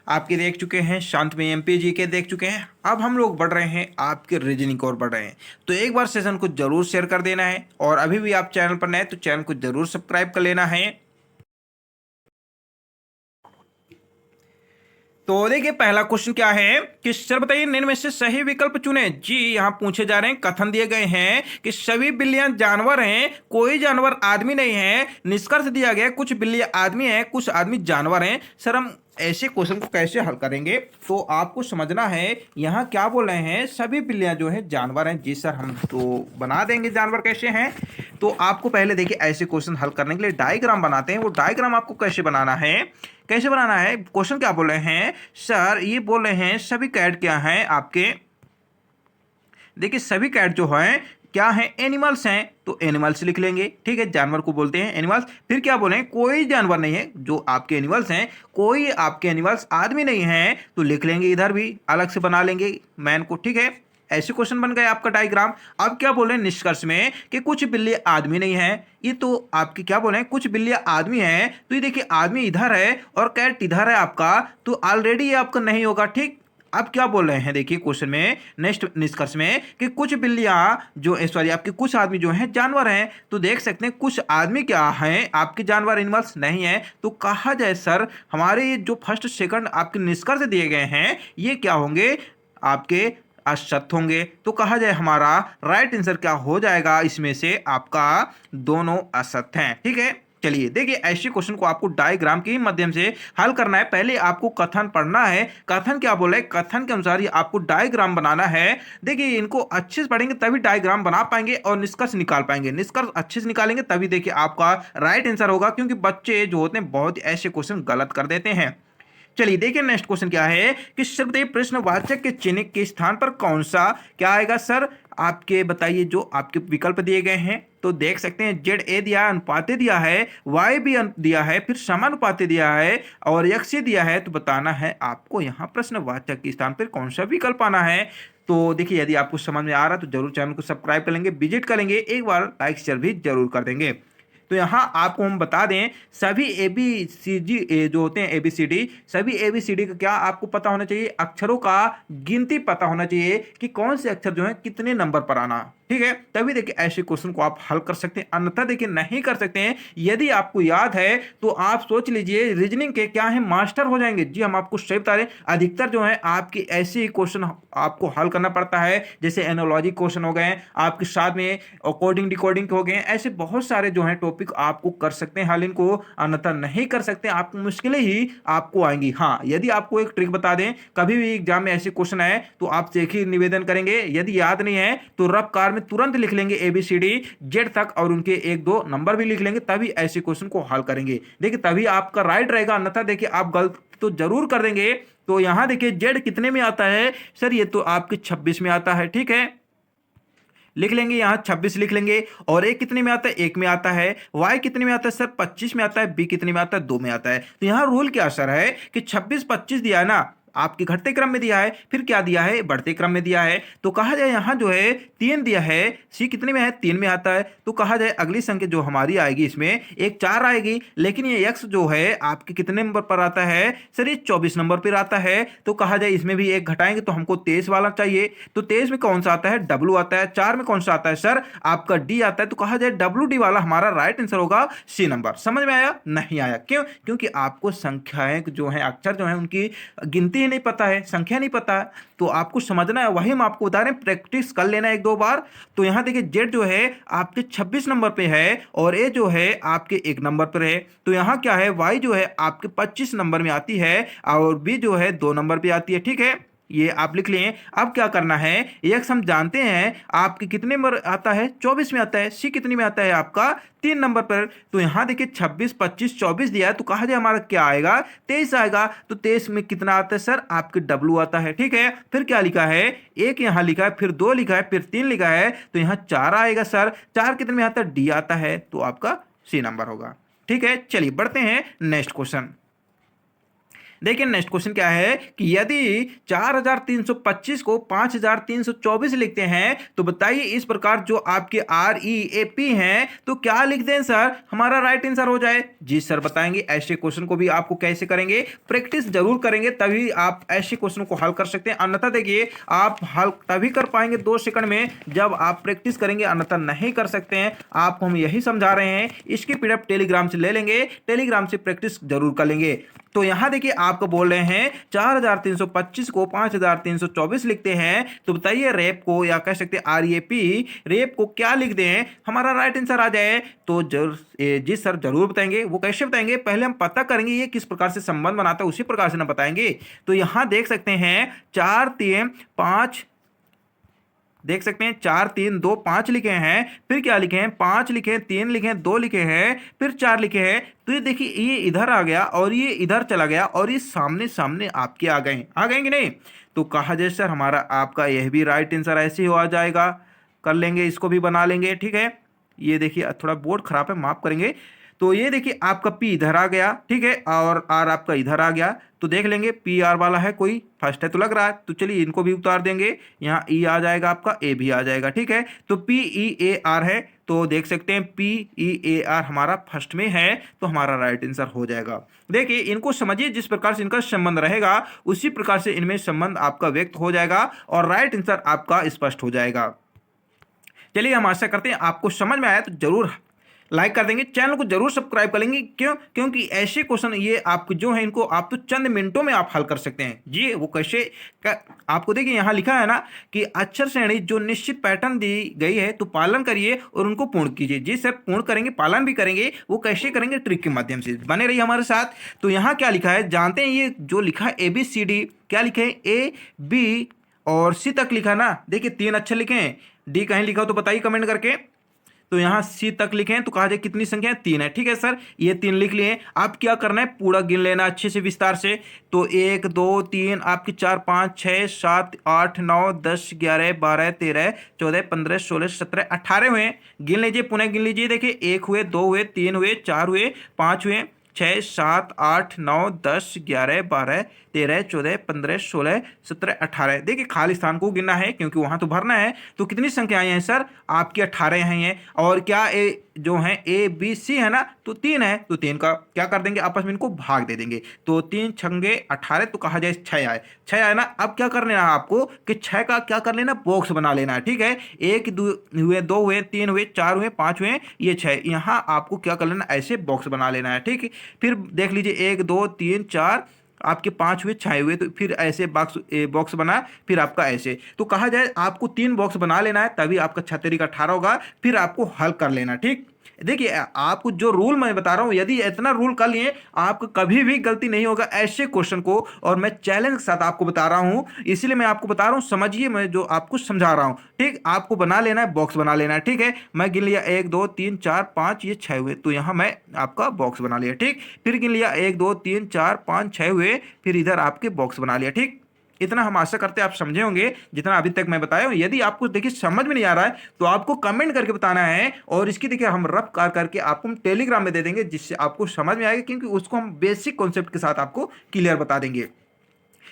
आपके देख चुके हैं, शांत में एमपी जीके देख चुके हैं। अब हम लोग बढ़ रहे हैं आपके रीजनिंग और बढ़ रहे हैं। तो एक बार सेशन को जरूर शेयर कर देना है और अभी भी आप चैनल पर नए तो चैनल को जरूर सब्सक्राइब कर लेना है। तो देखिए पहला क्वेश्चन क्या है कि सर बताइए निम्न में से सही विकल्प चुने। जी यहाँ पूछे जा रहे हैं, कथन दिए गए हैं कि सभी बिल्लियां जानवर हैं, कोई जानवर आदमी नहीं है। निष्कर्ष दिया गया कुछ बिल्लियां आदमी हैं, कुछ आदमी जानवर हैं। सर हम ऐसे क्वेश्चन को कैसे हल करेंगे, तो आपको समझना है यहाँ क्या बोल रहे हैं, सभी बिल्लियां जो है जानवर हैं। जी सर, हम तो बना देंगे जानवर कैसे हैं। तो आपको पहले देखिए ऐसे क्वेश्चन हल करने के लिए डायग्राम बनाते हैं। वो डायग्राम आपको कैसे बनाना है, कैसे बनाना है, क्वेश्चन क्या बोल रहे हैं सर, ये बोल रहे हैं सभी कैट क्या हैं आपके, देखिए सभी कैट जो हैं क्या है, एनिमल्स हैं, तो एनिमल्स लिख लेंगे। ठीक है, जानवर को बोलते हैं एनिमल्स। फिर क्या बोले, कोई जानवर नहीं है जो आपके एनिमल्स हैं, कोई आपके एनिमल्स आदमी नहीं है, तो लिख लेंगे इधर भी अलग से बना लेंगे मैन को। ठीक है, ऐसे क्वेश्चन बन गए आपका डायग्राम। अब क्या बोले निष्कर्ष में कि कुछ बिल्ली आदमी नहीं है, ये तो आपकी क्या बोले, कुछ बिल्लियां आदमी हैं, तो ये देखिए आदमी इधर है और कैट इधर है आपका, तो ऑलरेडी ये आपका नहीं होगा। ठीक, अब क्या बोल रहे हैं देखिए क्वेश्चन में नेक्स्ट निष्कर्ष में कि कुछ बिल्लियां जो सॉरी आपके कुछ आदमी जो हैं जानवर हैं, तो देख सकते हैं कुछ आदमी क्या हैं आपके जानवर एनिमल्स नहीं है, तो कहा जाए सर हमारे जो फर्स्ट सेकंड आपके निष्कर्ष दिए गए हैं ये क्या होंगे, आपके असत्य होंगे। तो कहा जाए हमारा राइट आंसर क्या हो जाएगा, इसमें से आपका दोनों असत्य हैं। ठीक है, चलिए देखिए ऐसे क्वेश्चन को आपको डायग्राम के माध्यम से हल करना है। पहले आपको कथन पढ़ना है, कथन क्या बोला है, कथन के अनुसार ही आपको डायग्राम बनाना है। देखिए इनको अच्छे से पढ़ेंगे तभी डायग्राम बना पाएंगे और निष्कर्ष निकाल पाएंगे। निष्कर्ष अच्छे से निकालेंगे तभी देखिए आपका राइट आंसर होगा, क्योंकि बच्चे जो होते हैं बहुत ऐसे क्वेश्चन गलत कर देते हैं। चलिए देखिए नेक्स्ट क्वेश्चन क्या है कि सर्वदेव प्रश्नवाचक के चिन्ह के स्थान पर कौन सा क्या आएगा सर, आपके बताइए जो आपके विकल्प दिए गए हैं। तो देख सकते हैं जेड ए दिया है, अनुपाते दिया है, वाई भी दिया है, फिर समानुपाते दिया है और एक्स दिया है। तो बताना है आपको यहाँ प्रश्नवाचक के स्थान पर कौन सा विकल्प आना है। तो देखिए यदि आपको समझ में आ रहा है तो जरूर चैनल को सब्सक्राइब कर लेंगे, विजिट करेंगे, एक बार लाइक शेयर भी जरूर कर देंगे। तो यहाँ आपको हम बता दें सभी ABCD जो होते हैं ABCD, सभी ABCD का क्या आपको पता होना चाहिए, अक्षरों का गिनती पता होना चाहिए कि कौन से अक्षर जो है कितने नंबर पर आना। ठीक है, तभी देखिए ऐसे क्वेश्चन को आप हल कर सकते हैं, अन्यथा देखिए नहीं कर सकते हैं। यदि आपको याद है तो आप सोच लीजिए रीजनिंग के क्या है मास्टर हो जाएंगे। जी हम आपको सही बता रहे हैं, अधिकतर जो है आपकी ऐसे ही क्वेश्चन आपको हल करना पड़ता है, जैसे एनोलॉजी क्वेश्चन हो गए आपके साथ में, कोडिंग डिकोडिंग हो गए, ऐसे बहुत सारे जो है टॉपिक आपको कर सकते हैं हल इनको, अन्यथा नहीं कर सकते, आपको मुश्किलें ही आपको आएंगी। हाँ, यदि आपको एक ट्रिक बता दें, कभी भी एग्जाम में ऐसे क्वेश्चन आए तो आप एक ही निवेदन करेंगे, यदि याद नहीं है तो रफ कार में तुरंत लिख लेंगे ABCD जेड तक और उनके एक दो नंबर भी लिख लेंगे, तभी ऐसे क्वेश्चन को हल करेंगे। देखिए तभी आपका राइट रहेगा, अन्यथा देखिए आप गलत तो जरूर कर देंगे। तो यहां देखिए जेड कितने में आता है सर, ये तो आपके 26 में आता है। ठीक है, लिख लेंगे यहाँ 26 लिख लेंगे। और ए कितने में आता है, 1 में आता है। वाई कितने में आता है सर, 25 में आता है। बी कितने में आता है, 2 में आता है। तो यहाँ रूल क्या सर है कि 26 25 दिया है ना, आपके घटते क्रम में दिया है, फिर क्या दिया है, बढ़ते क्रम में दिया है। तो कहा जाए यहाँ जो है 3 दिया है, सी कितने में है, 3 में आता है। तो कहा जाए अगली संख्या जो हमारी आएगी इसमें एक 4 आएगी, लेकिन ये एक्स जो है आपके कितने नंबर पर आता है सर, ये 24 नंबर पर आता है। तो कहा जाए इसमें भी एक घटाएंगे तो हमको 23 वाला चाहिए। तो 23 में कौन सा आता है, डब्ल्यू आता है। 4 में कौन सा आता है सर, आपका डी आता है। तो कहा जाए WD वाला हमारा राइट आंसर होगा सी नंबर। समझ में आया, नहीं आया क्यों, क्योंकि आपको संख्याएं जो है अक्षर जो है उनकी गिनती नहीं पता है, संख्या नहीं पता है, तो आपको समझना है। वही हम आपको बता रहे हैं, प्रैक्टिस कर लेना एक दो बार। तो यहां देखिए जेड जो है आपके 26 नंबर पे है और ए जो है आपके 1 नंबर पर है। तो यहां क्या है, वाई जो है आपके 25 नंबर में आती है और बी जो है 2 नंबर पे आती है। ठीक है, ये आप लिख लें। अब क्या करना है, एक्स हम जानते हैं आपके कितने नंबर आता है, 24 में आता है। सी कितने में आता है आपका, 3 नंबर पर। तो यहां देखिए 26 25 24 दिया है, तो कहा जाए हमारा क्या आएगा, 23 आएगा। तो 23 में कितना आता है सर, आपके डब्ल्यू आता है। ठीक है, फिर क्या लिखा है, 1 यहां लिखा है, फिर 2 लिखा है, फिर 3 लिखा है, तो यहां 4 आएगा सर। 4 कितने में आता है, डी आता है, तो आपका सी नंबर होगा। ठीक है, चलिए बढ़ते हैं नेक्स्ट क्वेश्चन। देखिए नेक्स्ट क्वेश्चन क्या है कि यदि 4325 को 5324 लिखते हैं तो बताइए इस प्रकार जो आपके REAP हैं तो क्या लिख दें सर, हमारा राइट आंसर हो जाए। जी सर बताएंगे, ऐसे क्वेश्चन को भी आपको कैसे करेंगे, प्रैक्टिस जरूर करेंगे तभी आप ऐसे क्वेश्चन को हल कर सकते हैं। अन्यथा देखिए आप हल तभी कर पाएंगे 2 सेकंड में जब आप प्रैक्टिस करेंगे, अन्यथा नहीं कर सकते हैं। आपको हम यही समझा रहे हैं। इसकी PDF टेलीग्राम से ले लेंगे, टेलीग्राम से प्रैक्टिस जरूर कर लेंगे। तो यहां देखिए आपको बोल रहे हैं 4325 को 5324 लिखते हैं, तो बताइए रेप को या कह सकते हैं आरएपी रेप को क्या लिख दें हमारा राइट आंसर आ जाए। तो जरूर जी सर जरूर बताएंगे। वो कैसे बताएंगे, पहले हम पता करेंगे ये किस प्रकार से संबंध बनाता है, उसी प्रकार से ना बताएंगे। तो यहां देख सकते हैं 4 3 5, देख सकते हैं 4 3 2 5 लिखे हैं, फिर क्या लिखे हैं 5 लिखे हैं, 3 लिखे हैं, 2 लिखे हैं, फिर 4 लिखे हैं। तो ये देखिए ये इधर आ गया और ये इधर चला गया और ये सामने सामने आपके आ गए कि नहीं। तो कहा जाए सर हमारा आपका यह भी राइट आंसर ऐसे ही हो आ जाएगा। कर लेंगे, इसको भी बना लेंगे, ठीक है। ये देखिए थोड़ा बोर्ड खराब है, माफ करेंगे। तो ये देखिए आपका पी इधर आ गया, ठीक है, और आर आपका इधर आ गया। तो देख लेंगे पी आर वाला है, कोई फर्स्ट है तो लग रहा है, तो चलिए इनको भी उतार देंगे। यहाँ ई आ जाएगा, आपका ए भी आ जाएगा, ठीक है। तो पी ई ए आर है, तो देख सकते हैं पी ई ए आर हमारा फर्स्ट में है, तो हमारा राइट आंसर हो जाएगा। देखिए इनको समझिए, जिस प्रकार से इनका संबंध रहेगा उसी प्रकार से इनमें संबंध आपका व्यक्त हो जाएगा और राइट आंसर आपका स्पष्ट हो जाएगा। चलिए हम आशा करते हैं आपको समझ में आया, तो जरूर लाइक कर देंगे, चैनल को जरूर सब्सक्राइब कर लेंगे। क्यों? क्योंकि ऐसे क्वेश्चन ये आपको जो है इनको आप तो चंद मिनटों में आप हल कर सकते हैं जी। वो कैसे आपको देखिए यहाँ लिखा है ना कि अक्षर श्रेणी जो निश्चित पैटर्न दी गई है तो पालन करिए और उनको पूर्ण कीजिए। जी सर पूर्ण करेंगे, पालन भी करेंगे। वो कैसे करेंगे? ट्रिक के माध्यम से। बने रहिए हमारे साथ। तो यहाँ क्या लिखा है जानते हैं, ये जो लिखा है ABCD क्या लिखे हैं, A B और C तक लिखा ना। देखिए 3 अक्षर लिखे हैं, D कहीं लिखा हो तो बताइए कमेंट करके। तो यहाँ C तक लिखे हैं, तो कहा जाए कितनी संख्या है, 3 है, ठीक है सर। ये 3 लिख लिए। आप क्या करना है, पूरा गिन लेना अच्छे से विस्तार से। तो 1 2 3 आपकी 4 5 6 7 8 9 10 11 12 13 14 15 16 17 18 हुए। गिन लीजिए, पुनः गिन लीजिए। देखिए 1 हुए, 2 हुए, 3 हुए, 4 हुए, 5 हुए, 6 7 8 9 10 11 12 13 14 15 16 17 18। देखिए खाली स्थान को गिनना है क्योंकि वहां तो भरना है। तो कितनी संख्याएं हैं सर आपकी? 18 हैं। और क्या ए जो है ABC है ना, तो 3 है, तो 3 का क्या कर देंगे, आपस में इनको भाग दे देंगे। तो 3 छंगे 18, तो कहा जाए 6 आए, 6 आए ना। अब क्या कर लेना है आपको कि 6 का क्या कर लेना, बॉक्स बना लेना है, ठीक है। 1 हुए, 2 हुए, 3 हुए, 4 हुए, 5 हुए, ये 6। यहाँ आपको क्या कर लेना, ऐसे बॉक्स बना लेना है, ठीक है। फिर देख लीजिए 1 2 3 4 आपके 5 हुए, 6 हुए, तो फिर ऐसे बॉक्स बना, फिर आपका ऐसे। तो कहा जाए आपको 3 बॉक्स बना लेना है, तभी आपका 6 का 18 होगा। फिर आपको हल कर लेना, ठीक। देखिए आपको जो रूल मैं बता रहा हूं, यदि इतना रूल कर लिए आपको कभी भी गलती नहीं होगा ऐसे क्वेश्चन को। और मैं चैलेंज के साथ आपको बता रहा हूं, इसलिए मैं आपको बता रहा हूं, समझिए मैं जो आपको समझा रहा हूं, ठीक। आपको बना लेना है, बॉक्स बना लेना है, ठीक है। मैं गिन लिया 1 2 3 4 5, ये 6 हुए, तो यहां मैं आपका बॉक्स बना लिया, ठीक। फिर गिन लिया 1 2 3 4 5 6 हुए, फिर इधर आपके बॉक्स बना लिया, ठीक। इतना हम आशा करते हैं आप समझे होंगे जितना अभी तक मैं बताया हूं। यदि आपको देखिए समझ में नहीं आ रहा है तो आपको कमेंट करके बताना है, और इसकी देखिए हम रफ करके आपको हम टेलीग्राम में दे देंगे, जिससे आपको समझ में आएगा, क्योंकि उसको हम बेसिक कॉन्सेप्ट के साथ आपको क्लियर बता देंगे।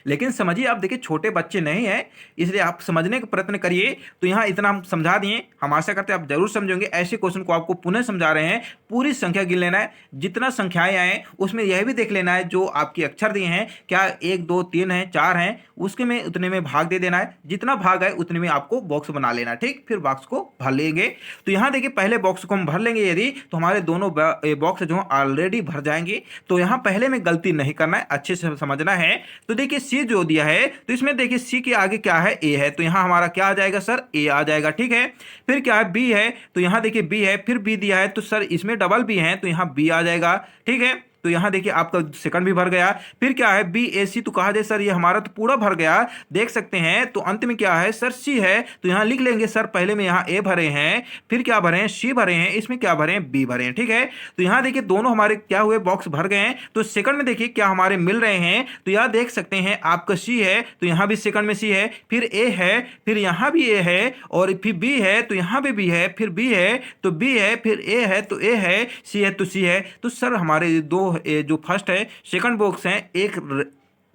लेकिन समझिए आप देखिए छोटे बच्चे नहीं हैं, इसलिए आप समझने का प्रयत्न करिए। तो यहाँ इतना हम समझा दिए, हम आशा करते हैं आप जरूर समझेंगे। ऐसे क्वेश्चन को आपको पुनः समझा रहे हैं, पूरी संख्या गिन लेना है, जितना संख्याएं आए उसमें यह भी देख लेना है जो आपके अक्षर दिए हैं क्या 1 2 3 है 4 हैं, उसके में उतने में भाग दे देना है। जितना भाग है उतने में आपको बॉक्स बना लेना है, ठीक। फिर बॉक्स को भर लेंगे। तो यहाँ देखिए पहले बॉक्स को हम भर लेंगे यदि, तो हमारे दोनों बॉक्स जो ऑलरेडी भर जाएंगे। तो यहाँ पहले में गलती नहीं करना है, अच्छे से समझना है। तो देखिए सी जो दिया है, तो इसमें देखिए सी के आगे क्या है, ए है, तो यहां हमारा क्या आ जाएगा सर, ए आ जाएगा, ठीक है। फिर क्या है, बी है, तो यहां देखिए बी है, फिर बी दिया है, तो सर इसमें डबल बी है, तो यहां बी आ जाएगा, ठीक है। तो यहां देखिए आपका सेकंड भी भर गया। फिर क्या है, बी ए सी, तो कहा जाए सर ये हमारा तो पूरा भर गया, देख सकते हैं। तो अंत में क्या है सर, सी है, तो यहां लिख लेंगे सर पहले में यहां ए भरे हैं, फिर क्या भरे हैं, सी भरे हैं, इसमें क्या भरे हैं, बी भरे हैं, ठीक है। तो यहां देखिए दोनों हमारे क्या हुए, बॉक्स भर गए हैं। तो सेकंड में देखिए क्या हमारे मिल रहे हैं, तो यहां देख सकते हैं आपका सी है, तो यहां भी सेकंड में सी है, फिर ए है, फिर यहां भी ए है, और फिर बी है, तो यहां भी बी है, फिर बी है तो बी है, फिर ए है तो ए है, सी है तो सी है। तो सर हमारे दो जो फर्स्ट है सेकंड बॉक्स हैं एक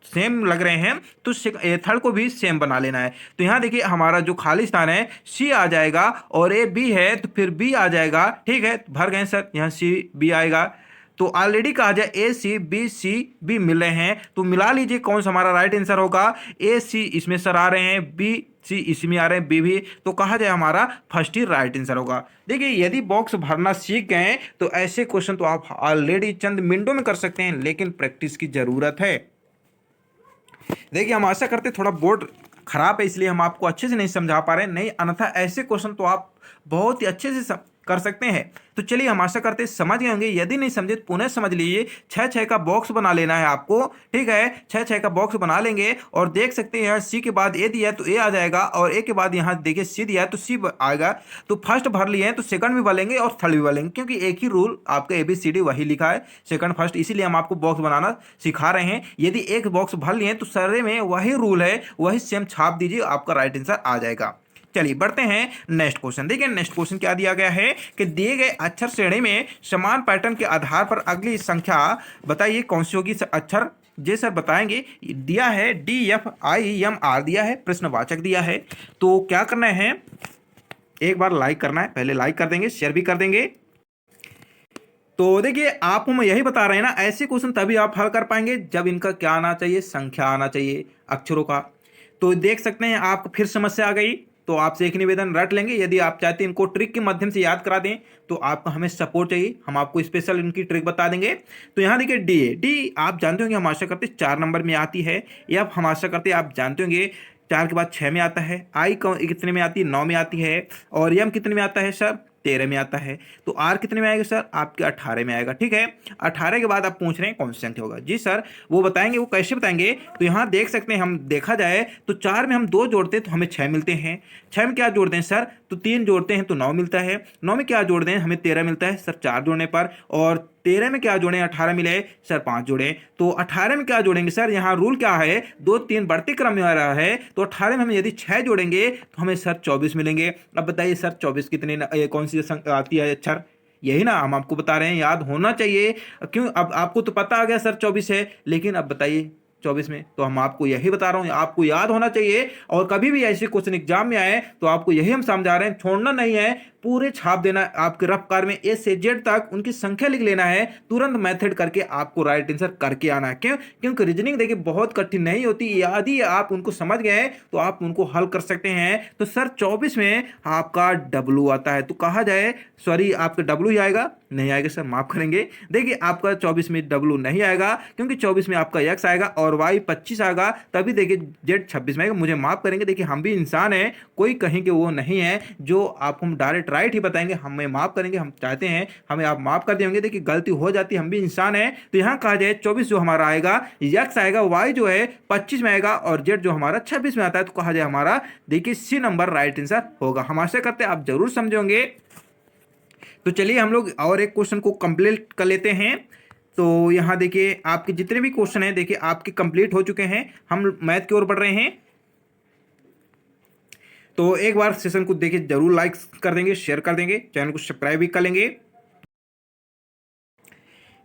सेम लग रहे हैं, तो थर्ड को भी सेम बना लेना है। तो यहां देखिए हमारा जो खाली स्थान है सी आ जाएगा, और ए बी है तो फिर बी आ जाएगा, ठीक है। भर गए सर, यहां सी बी आएगा। तो ऑलरेडी कहा जाए ए सी बी मिल रहे हैं, तो मिला लीजिए कौन सा हमारा राइट आंसर होगा। ए सी इसमें सर आ रहे हैं, बी सी इसमें आ रहे हैं, बी भी, तो कहा जाए हमारा फर्स्ट ही राइट आंसर होगा। देखिए यदि बॉक्स भरना सीख गए तो ऐसे क्वेश्चन तो आप ऑलरेडी चंद मिनटों में कर सकते हैं, लेकिन प्रैक्टिस की जरूरत है। देखिए हम आशा करते थोड़ा बोर्ड खराब है इसलिए हम आपको अच्छे से नहीं समझा पा रहे हैं, नहीं अन्यथा ऐसे क्वेश्चन तो आप बहुत ही अच्छे से कर सकते हैं। तो चलिए हम आशा करते समझ गए होंगे, यदि नहीं समझे तो पुनः समझ लीजिए। 6 का बॉक्स बना लेना है आपको, ठीक है। 6 का बॉक्स बना लेंगे और देख सकते हैं यहाँ सी के बाद ए दिया है तो ए आ जाएगा, और ए के बाद यहाँ देखिए सी दिया है तो सी आएगा। तो फर्स्ट भर लिए हैं तो सेकंड भी भरेंगे और थर्ड भी भरेंगे, क्योंकि एक ही रूल आपका ABCD वही लिखा है, सेकंड फर्स्ट, इसीलिए हम आपको बॉक्स बनाना सिखा रहे हैं। यदि एक बॉक्स भर लिए तो सारे में वही रूल है, वही सेम छाप दीजिए, आपका राइट आंसर आ जाएगा। चलिए बढ़ते हैं नेक्स्ट क्वेश्चन। देखिए नेक्स्ट क्वेश्चन क्या दिया गया है कि दिए गए अक्षर श्रेणी में समान पैटर्न के आधार पर अगली संख्या बताइए कौन सी होगी। अक्षर जी सर बताएंगे। दिया है DFIMR दिया है, प्रश्नवाचक दिया है। तो क्या करना है, एक बार लाइक करना है, पहले लाइक कर देंगे, शेयर भी कर देंगे। तो देखिए आप हम यही बता रहे हैं ना, ऐसे क्वेश्चन तभी आप हल कर पाएंगे जब इनका क्या आना चाहिए, संख्या आना चाहिए अक्षरों का। तो देख सकते हैं आपको फिर समस्या आ गई, तो आपसे एक निवेदन रट लेंगे। यदि आप चाहते हैं इनको ट्रिक के माध्यम से याद करा दें तो आपको हमें सपोर्ट चाहिए, हम आपको स्पेशल इनकी ट्रिक बता देंगे। तो यहाँ देखिए डी आप जानते होंगे, हम आशा करते 4 नंबर में आती है, या हम आशा करते आप जानते होंगे 4 के बाद 6 में आता है। आई कितने में आती है, 9 में आती है। और यम कितने में आता है सर, 13 में आता है। तो आर कितने में आएगा सर, आपके 18 में आएगा, ठीक है। 18 के बाद आप पूछ रहे हैं कौन सी संख्या होगा। जी सर वो बताएंगे, वो कैसे बताएंगे। तो यहाँ देख सकते हैं, हम देखा जाए तो 4 में हम 2 जोड़ते हैं तो हमें 6 मिलते हैं। 6 में क्या जोड़ते हैं सर, तो 3 जोड़ते हैं तो 9 मिलता है। 9 में क्या जोड़ते हैं, हमें 13 मिलता है सर 4 जोड़ने पर। और 13 में क्या जोड़े, 18 मिले सर 5 जोड़े। तो 18 में क्या जोड़ेंगे सर, यहाँ रूल क्या है, 2 3 बढ़ते क्रम में आ रहा है। तो 18 में हम यदि 6 जोड़ेंगे तो हमें सर 24 मिलेंगे। अब बताइए सर 24 कितने कौन सी आती है अक्षर, यही ना हम आपको बता रहे हैं, याद होना चाहिए। क्यों, अब आपको तो पता आ गया सर 24 है, लेकिन अब बताइए 24 में, तो हम आपको यही बता रहा हूँ, आपको याद होना चाहिए। और कभी भी ऐसे क्वेश्चन एग्जाम में आए तो आपको यही हम समझा रहे हैं, छोड़ना नहीं है, पूरे छाप देना। आपके रफ कार में A से Z तक उनकी संख्या लिख लेना है, तुरंत मेथड करके आपको राइट आंसर करके आना है। क्यों, क्योंकि रीजनिंग देखिए बहुत कठिन नहीं होती, यदि आप उनको समझ गए तो आप उनको हल कर सकते हैं। तो सर 24 में आपका W आता है, तो कहा जाए सॉरी आपका W ही आएगा, नहीं आएगा सर माफ करेंगे। देखिए आपका 24 में W नहीं आएगा, क्योंकि 24 में आपका X आएगा और Y 25 आएगा, तभी देखिए Z 26 में आएगा। मुझे माफ करेंगे, देखिए हम भी इंसान हैं, कोई कहीं के वो नहीं है जो आप हम डायरेक्ट राइट ही बताएंगे, हमें माफ करेंगे, हम चाहते हैं हमें आप माफ कर देंगे। देखिए गलती हो जाती है, हम भी इंसान हैं। तो यहाँ कहा जाए 24 जो हमारा आएगा, X आएगा, Y जो है 25 में आएगा और Z जो हमारा 26 में आता है। तो कहा जाए हमारा देखिए C नंबर राइट आंसर होगा। हम आशा करते हैं आप जरूर समझेंगे। तो चलिए हम लोग और एक क्वेश्चन को कंप्लीट कर लेते हैं। तो यहाँ देखिए आपके जितने भी क्वेश्चन हैं देखिए आपके कंप्लीट हो चुके हैं, हम मैथ की ओर बढ़ रहे हैं। तो एक बार सेशन को देखिए जरूर लाइक कर देंगे, शेयर कर देंगे, चैनल को सब्सक्राइब भी कर लेंगे।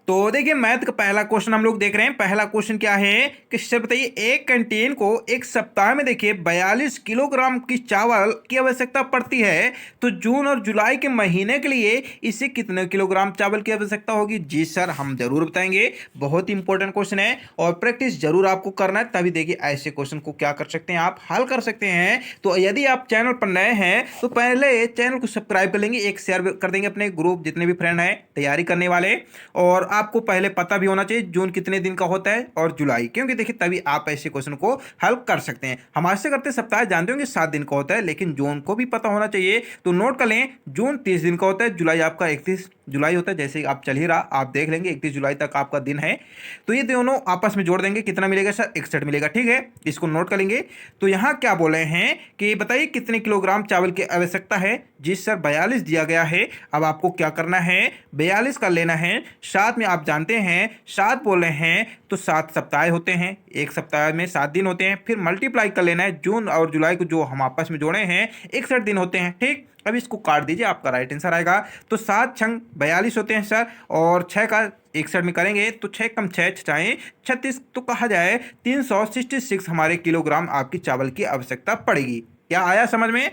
तो देखिए मैथ का पहला क्वेश्चन हम लोग देख रहे हैं। पहला क्वेश्चन क्या है कि सर बताइए एक कैंटीन को एक सप्ताह में देखिए 42 किलोग्राम की चावल की आवश्यकता पड़ती है, तो जून और जुलाई के महीने के लिए इसे कितने किलोग्राम चावल की आवश्यकता होगी। जी सर हम जरूर बताएंगे, बहुत ही इंपॉर्टेंट क्वेश्चन है और प्रैक्टिस जरूर आपको करना है, तभी देखिए ऐसे क्वेश्चन को क्या कर सकते हैं आप हल कर सकते हैं। तो यदि आप चैनल पर नए हैं तो पहले चैनल को सब्सक्राइब कर लेंगे, एक शेयर कर देंगे अपने ग्रुप जितने भी फ्रेंड हैं तैयारी करने वाले, और आपको पहले पता भी होना चाहिए जून कितने दिन का होता है और जुलाई, क्योंकि देखिए तभी आप ऐसे क्वेश्चन को हल कर सकते हैं। हम आज से करते सप्ताह जानते होंगे 7 दिन का होता है, लेकिन जून को भी पता होना चाहिए। तो नोट कर लें, जून 30 दिन का होता है, जुलाई आपका 31 जुलाई होता है। जैसे आप चल ही रहा आप देख लेंगे 31 जुलाई तक आपका दिन है। तो ये दोनों आपस में जोड़ देंगे, कितना मिलेगा सर 61 मिलेगा, ठीक है, इसको नोट कर लेंगे। तो यहाँ क्या बोले हैं कि बताइए कितने किलोग्राम चावल की आवश्यकता है। जी सर 42 दिया गया है। अब आपको क्या करना है, 42 का लेना है, 7 में आप जानते हैं 7 बोल रहे हैं तो 7 सप्ताह होते हैं, एक सप्ताह में 7 दिन होते हैं, फिर मल्टीप्लाई कर लेना है, जून और जुलाई को जो हम आपस में जोड़े हैं 61 दिन होते हैं, ठीक। अब इसको काट दीजिए, आपका राइट आंसर आएगा। तो 7 छंग 42 होते हैं सर, और 6 का 61 में करेंगे तो 6 कम 6 चाहे 36, तो कहा जाए 366 हमारे किलोग्राम आपकी चावल की आवश्यकता पड़ेगी। क्या आया समझ में,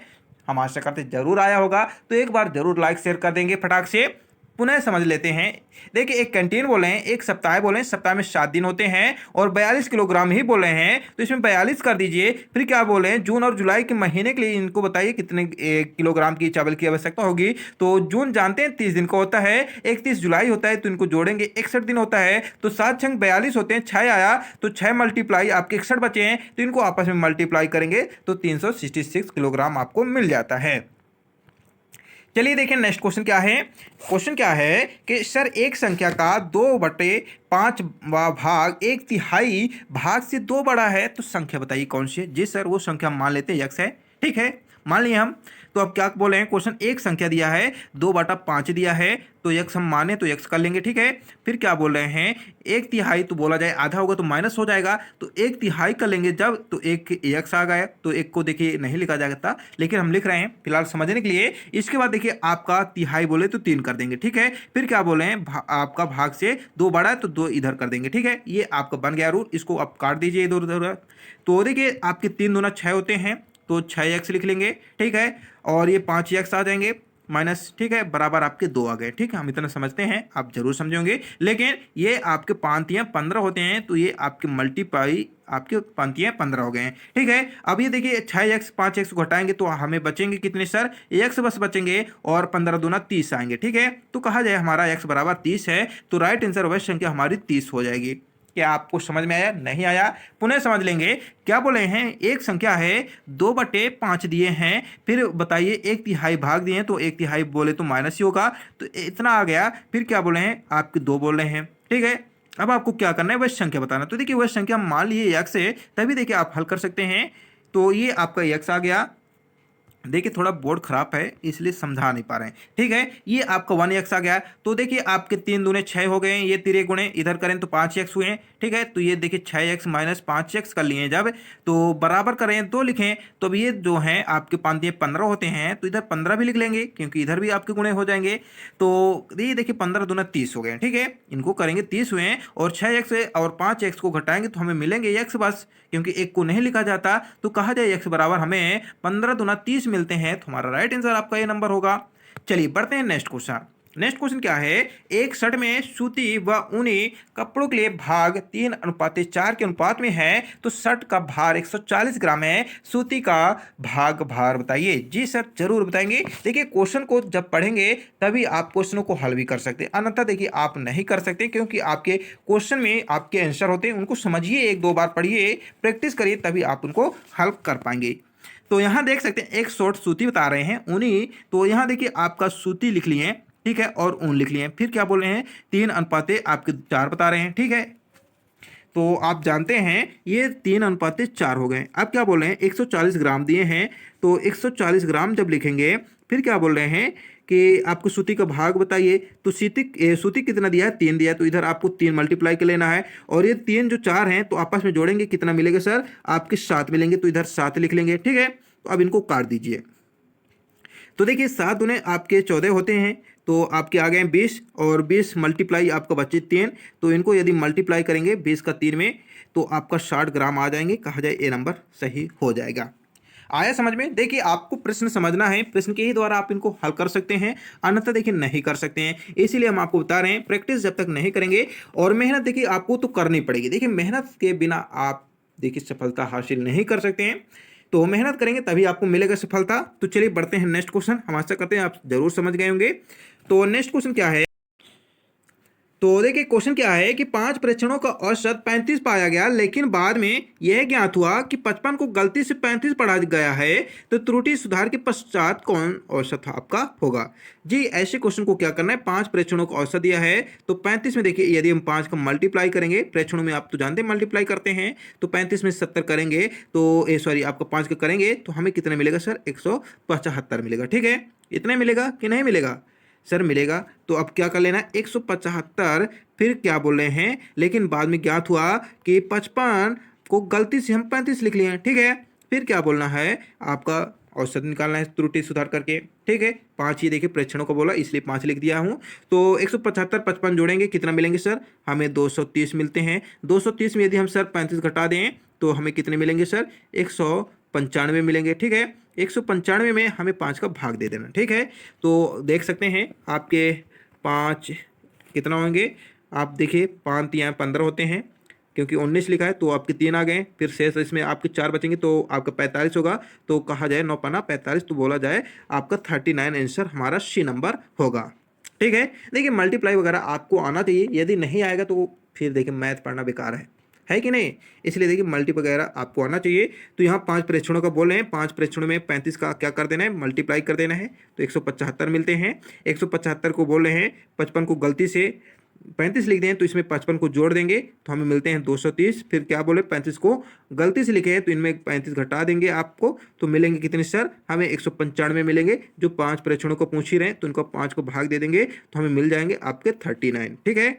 हम आशा करते जरूर आया होगा। तो एक बार जरूर लाइक शेयर कर देंगे फटाक से। पुनः समझ लेते हैं। देखिए एक कैंटीन बोले हैं, एक सप्ताह बोले हैं, सप्ताह में 7 दिन होते हैं और 42 किलोग्राम ही बोले हैं, तो इसमें 42 कर दीजिए। फिर क्या बोले हैं, जून और जुलाई के महीने के लिए इनको बताइए कितने किलोग्राम की चावल की आवश्यकता होगी। तो जून जानते हैं 30 दिन का होता है, 31 जुलाई होता है तो इनको जोड़ेंगे 61 दिन होता है, तो 7 छंग 42 होते हैं, 6 आया तो 6 मल्टीप्लाई आपके 61 बचे हैं, तो इनको आपस में मल्टीप्लाई करेंगे तो 366 किलोग्राम आपको मिल जाता है। चलिए देखिए नेक्स्ट क्वेश्चन क्या है। क्वेश्चन क्या है कि सर एक संख्या का 2/5 भाग 1/3 भाग से 2 बड़ा है, तो संख्या बताइए कौन सी है। जी सर वो संख्या मान लेते हैं x है, ठीक है मान लिए हम। तो अब क्या बोले हैं, क्वेश्चन एक संख्या दिया है 2/5 दिया है, तो x हम माने तो x कर लेंगे, ठीक है। फिर क्या बोल रहे हैं 1/3 तो बोला जाए आधा होगा तो माइनस हो जाएगा, तो 1/3 कर लेंगे जब, तो एक x आ गया, तो एक को देखिए नहीं लिखा जा सकता लेकिन हम लिख रहे हैं फिलहाल समझने के लिए। इसके बाद देखिए आपका तिहाई बोले तो 3 कर देंगे, ठीक है। फिर क्या बोले हैं आपका भाग से 2 बड़ा है तो 2 इधर कर देंगे, ठीक है। ये आपका बन गया रूल, इसको आप काट दीजिए इधर उधर। तो देखिए आपके 3 दूना 6 होते हैं तो 6x लिख लेंगे, ठीक है। और ये 5x आ जाएंगे माइनस, ठीक है, बराबर आपके 2 आ गए, ठीक है। हम इतना समझते हैं, आप जरूर समझेंगे। लेकिन ये आपके पांतियां 15 होते हैं तो ये आपके मल्टीप्लाई आपके पांतियां 15 हो गए हैं, ठीक है। अब ये देखिए 6x 5x को घटाएंगे तो हमें बचेंगे कितने सर, x बस बचेंगे और 15 दूना 30 आएंगे, ठीक है। तो कहा जाए हमारा x बराबर 30 है, तो राइट आंसर वह संख्या हमारी 30 हो जाएगी। क्या आपको समझ में आया, नहीं आया पुनः समझ लेंगे। क्या बोले हैं एक संख्या है 2/5 दिए हैं, फिर बताइए 1/3 भाग दिए हैं, तो 1/3 बोले तो माइनस ही होगा, तो इतना आ गया। फिर क्या बोले हैं आपके 2 बोल रहे हैं, ठीक है। अब आपको क्या करना है वह संख्या बताना, तो देखिए वह संख्या मान लिए x है, तभी देखिए आप हल कर सकते हैं। तो ये आपका x आ गया, देखिए थोड़ा बोर्ड खराब है इसलिए समझा नहीं पा रहे हैं, ठीक है। ये आपका 1x आ गया, तो देखिए आपके 3 दूने 6 हो गए, ये 3 गुणे इधर करें तो 5x हुए, ठीक है। तो ये देखिए 6x माइनस 5x कर लिए जब, तो बराबर करें 2 लिखें, तो अब ये जो हैं आपके 5 15 होते हैं, तो इधर 15 भी लिख लेंगे क्योंकि इधर भी आपके गुणे हो जाएंगे। तो ये देखिए 15 दूना 30 हो गए, ठीक है। इनको करेंगे 30 हुए और 6x और 5x को घटाएंगे तो हमें मिलेंगे x बस, क्योंकि एक को नहीं लिखा जाता। तो कहा जाए x बराबर हमें 15 दूना 30 मिलते हैं, तो हमारा राइट आंसर आपका ये नंबर होगा। चलिए बढ़ते हैं नेक्स्ट क्वेश्चन। नेक्स्ट क्वेश्चन क्या है, एक शर्ट में सूती व ऊनी कपड़ों के लिए भाग 3:4 के अनुपात में है, तो शर्ट का भार 140 ग्राम है, सूती का भार बताइए। जी सर जरूर बताएंगे। देखिए क्वेश्चन को जब पढ़ेंगे तभी आप क्वेश्चनों को हल भी कर सकते हैं, अन्यथा देखिए आप नहीं कर सकते, क्योंकि आपके क्वेश्चन में आपके आंसर होते हैं, उनको समझिए, 1-2 बार पढ़िए, प्रैक्टिस करिए, तभी आप उनको हल कर पाएंगे। तो यहाँ देख सकते हैं एक शॉर्ट सूती बता रहे हैं ऊनी, तो यहाँ देखिए आपका सूती लिख लिए, ठीक है, और ऊन लिख लिए। फिर क्या बोल रहे हैं 3:4 आपके 4 बता रहे हैं, ठीक है। तो आप जानते हैं ये 3:4 हो गए। अब क्या बोल रहे हैं 140 ग्राम दिए हैं, तो 140 ग्राम जब लिखेंगे, फिर क्या बोल रहे हैं कि आपको सूती का भाग बताइए, तो सूती कितना दिया है 3 दिया है, तो इधर आपको 3 मल्टीप्लाई कर लेना है, और ये 3 जो 4 हैं तो आपस में जोड़ेंगे कितना मिलेगा सर, आपके 7 मिलेंगे, तो इधर 7 लिख लेंगे, ठीक है। तो अब इनको काट दीजिए, तो देखिए 7 दूने आपके 14 होते हैं, तो आपके आ गए 20, और 20 मल्टीप्लाई आपका बचे 3, तो इनको यदि मल्टीप्लाई करेंगे 20 का 3 में, तो आपका 60 ग्राम आ जाएंगे। कहा जाए ये नंबर सही हो जाएगा। आया समझ में। देखिए आपको प्रश्न समझना है, प्रश्न के ही द्वारा आप इनको हल कर सकते हैं, अन्यथा देखिए नहीं कर सकते हैं। इसीलिए हम आपको बता रहे हैं प्रैक्टिस जब तक नहीं करेंगे, और मेहनत देखिए आपको तो करनी पड़ेगी। देखिए मेहनत के बिना आप देखिए सफलता हासिल नहीं कर सकते हैं, तो मेहनत करेंगे तभी आपको मिलेगा सफलता। तो चलिए बढ़ते हैं नेक्स्ट क्वेश्चन। हम आशा करते हैं आप जरूर समझ गए होंगे। तो नेक्स्ट क्वेश्चन क्या है, तो देखिए क्वेश्चन क्या है कि 5 परीक्षणों का औसत 35 पाया गया, लेकिन बाद में यह ज्ञात हुआ कि 55 को गलती से 35 पढ़ा गया है, तो त्रुटि सुधार के पश्चात कौन औसत आपका होगा। जी ऐसे क्वेश्चन को क्या करना है, 5 परीक्षणों का औसत दिया है, तो 35 में देखिए यदि हम 5 का मल्टीप्लाई करेंगे, परीक्षणों में आप तो जानते हैं मल्टीप्लाई करते हैं, तो 35 में 70 करेंगे, तो सॉरी आपका 5 का करेंगे तो हमें कितना मिलेगा सर, 175 मिलेगा, ठीक है। इतना मिलेगा कि नहीं मिलेगा सर, मिलेगा। तो अब क्या कर लेना है 175, फिर क्या बोल रहे हैं, लेकिन बाद में ज्ञात हुआ कि 55 को गलती से हम 35 लिख लिए हैं, ठीक है। फिर क्या बोलना है, आपका औसत निकालना है त्रुटि सुधार करके, ठीक है। 5 ही देखिए परीक्षणों को बोला इसलिए 5 लिख दिया हूँ। तो 175 55 जोड़ेंगे कितना मिलेंगे सर, हमें 230 मिलते हैं। 230 में यदि हम सर 35 घटा दें तो हमें कितने मिलेंगे सर, 195 मिलेंगे, ठीक है। 195 में हमें 5 का भाग दे देना, ठीक है। तो देख सकते हैं आपके 5 कितना होंगे, आप देखिए 5 यहाँ 15 होते हैं, क्योंकि 19 लिखा है तो आपके 3 आ गए, फिर शेष इसमें आपके 4 बचेंगे तो आपका 45 होगा। तो कहा जाए 9 पाना 45, तो बोला जाए आपका 39 आंसर हमारा सी नंबर होगा। ठीक है, देखिए मल्टीप्लाई वगैरह आपको आना चाहिए, यदि नहीं आएगा तो फिर देखिए मैथ पढ़ना बेकार है कि नहीं। इसलिए देखिए मल्टी वगैरह आपको आना चाहिए। तो यहाँ 5 प्रेक्षणों का बोल रहे हैं, 5 प्रेक्षणों में 35 का क्या कर देना है, मल्टीप्लाई कर देना है, तो 175 मिलते हैं। 175 को बोल रहे हैं 55 को गलती से 35 लिख दें तो इसमें 55 को जोड़ देंगे तो हमें मिलते हैं 230। फिर क्या बोले 35 को गलती से लिखे हैं तो इनमें 35 घटा देंगे आपको, तो मिलेंगे कितने सर, हमें 195 मिलेंगे। जो 5 प्रेक्षणों को पूछ ही रहे हैं तो इनको 5 को भाग दे देंगे तो हमें मिल जाएंगे आपके 39। ठीक है,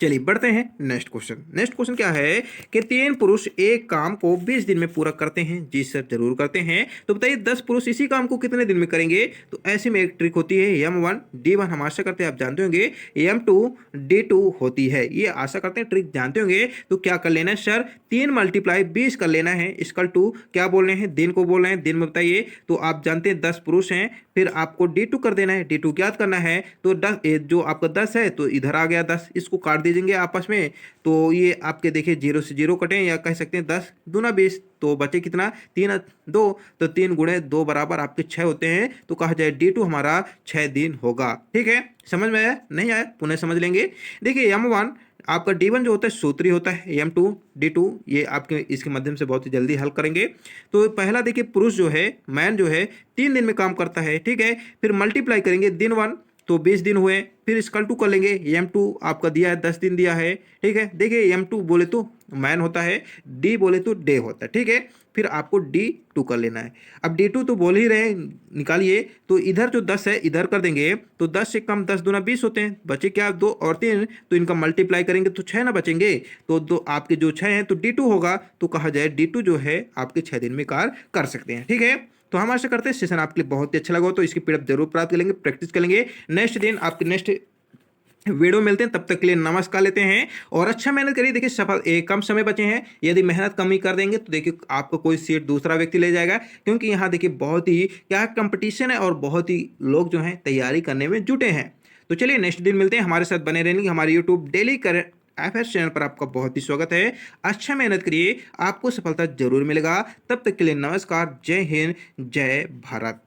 चलिए बढ़ते हैं नेक्स्ट क्वेश्चन। नेक्स्ट क्वेश्चन क्या है कि 3 पुरुष एक काम को 20 दिन में पूरा करते हैं। जी सर जरूर करते हैं। तो बताइए 10 पुरुष इसी काम को कितने दिन में करेंगे। तो ऐसे में एक ट्रिक होती है, M1 D1 हम आशा करते हैं आप जानते होंगे, M2 D2 होती है, ये आशा करते हैं ट्रिक जानते होंगे। तो क्या कर लेना है सर, 3 मल्टीप्लाई 20 कर लेना है, इसकल टू क्या बोल रहे हैं, दिन को बोल रहे हैं, दिन में बताइए। तो आप जानते हैं 10 पुरुष हैं, फिर आपको D2 कर देना है, D2 क्या करना है, तो 10 जो आपका 10 है तो इधर आ गया 10, इसको काट दीजिएंगे आपस में। तो ये आपके देखिए 0 से 0 कटें, या कह सकते हैं 10 दूना 20, तो बचे कितना 3 2, तो 3 गुणे 2 बराबर आपके 6 होते हैं। तो कहा जाए D2 हमारा 6 दिन होगा। ठीक है, समझ में आया, नहीं आया पुनः समझ लेंगे। देखिए M1 आपका D1 जो होता है सूत्री होता है, M2 D2 ये आपके इसके माध्यम से बहुत ही जल्दी हल करेंगे। तो पहला देखिए पुरुष जो है, मैन जो है 3 दिन में काम करता है। ठीक है, फिर मल्टीप्लाई करेंगे दिन 1 तो 20 दिन हुए, फिर इसकल टू कर लेंगे, M2 आपका दिया है 10 दिन दिया है। ठीक है, देखिए M2 बोले तो मैन होता है, D बोले तो डे होता है। ठीक है, फिर आपको D2 कर लेना है। अब D2 तो बोल ही रहे निकालिए, तो इधर जो 10 है इधर कर देंगे, तो 10 से कम 10 दूना 20 होते हैं, बचे क्या 2 और 3, तो इनका मल्टीप्लाई करेंगे तो 6 ना बचेंगे, तो दो आपके जो 6 हैं तो D2 होगा। तो कहा जाए D2 जो है आपके 6 दिन में कार्य कर सकते हैं। ठीक है, तो हम आशा करते हैं सेशन आपके लिए बहुत ही अच्छा लगा हो, तो इसकी पीडीएफ जरूर प्राप्त करेंगे, प्रैक्टिस करेंगे। नेक्स्ट दिन आपके नेक्स्ट वीडियो मिलते हैं, तब तक के लिए नमस्कार लेते हैं और अच्छा मेहनत करिए। देखिए सफल कम समय बचे हैं, यदि मेहनत कम ही कर देंगे तो देखिए आपको कोई सीट दूसरा व्यक्ति ले जाएगा, क्योंकि यहाँ देखिए बहुत ही क्या कंपटीशन है और बहुत ही लोग जो हैं तैयारी करने में जुटे हैं। तो चलिए नेक्स्ट दिन मिलते हैं, हमारे साथ बने रहेंगे। हमारे यूट्यूब डेली FS चैनल पर आपका बहुत ही स्वागत है। अच्छा मेहनत करिए, आपको सफलता जरूर मिलेगा। तब तक के लिए नमस्कार, जय हिंद, जय भारत।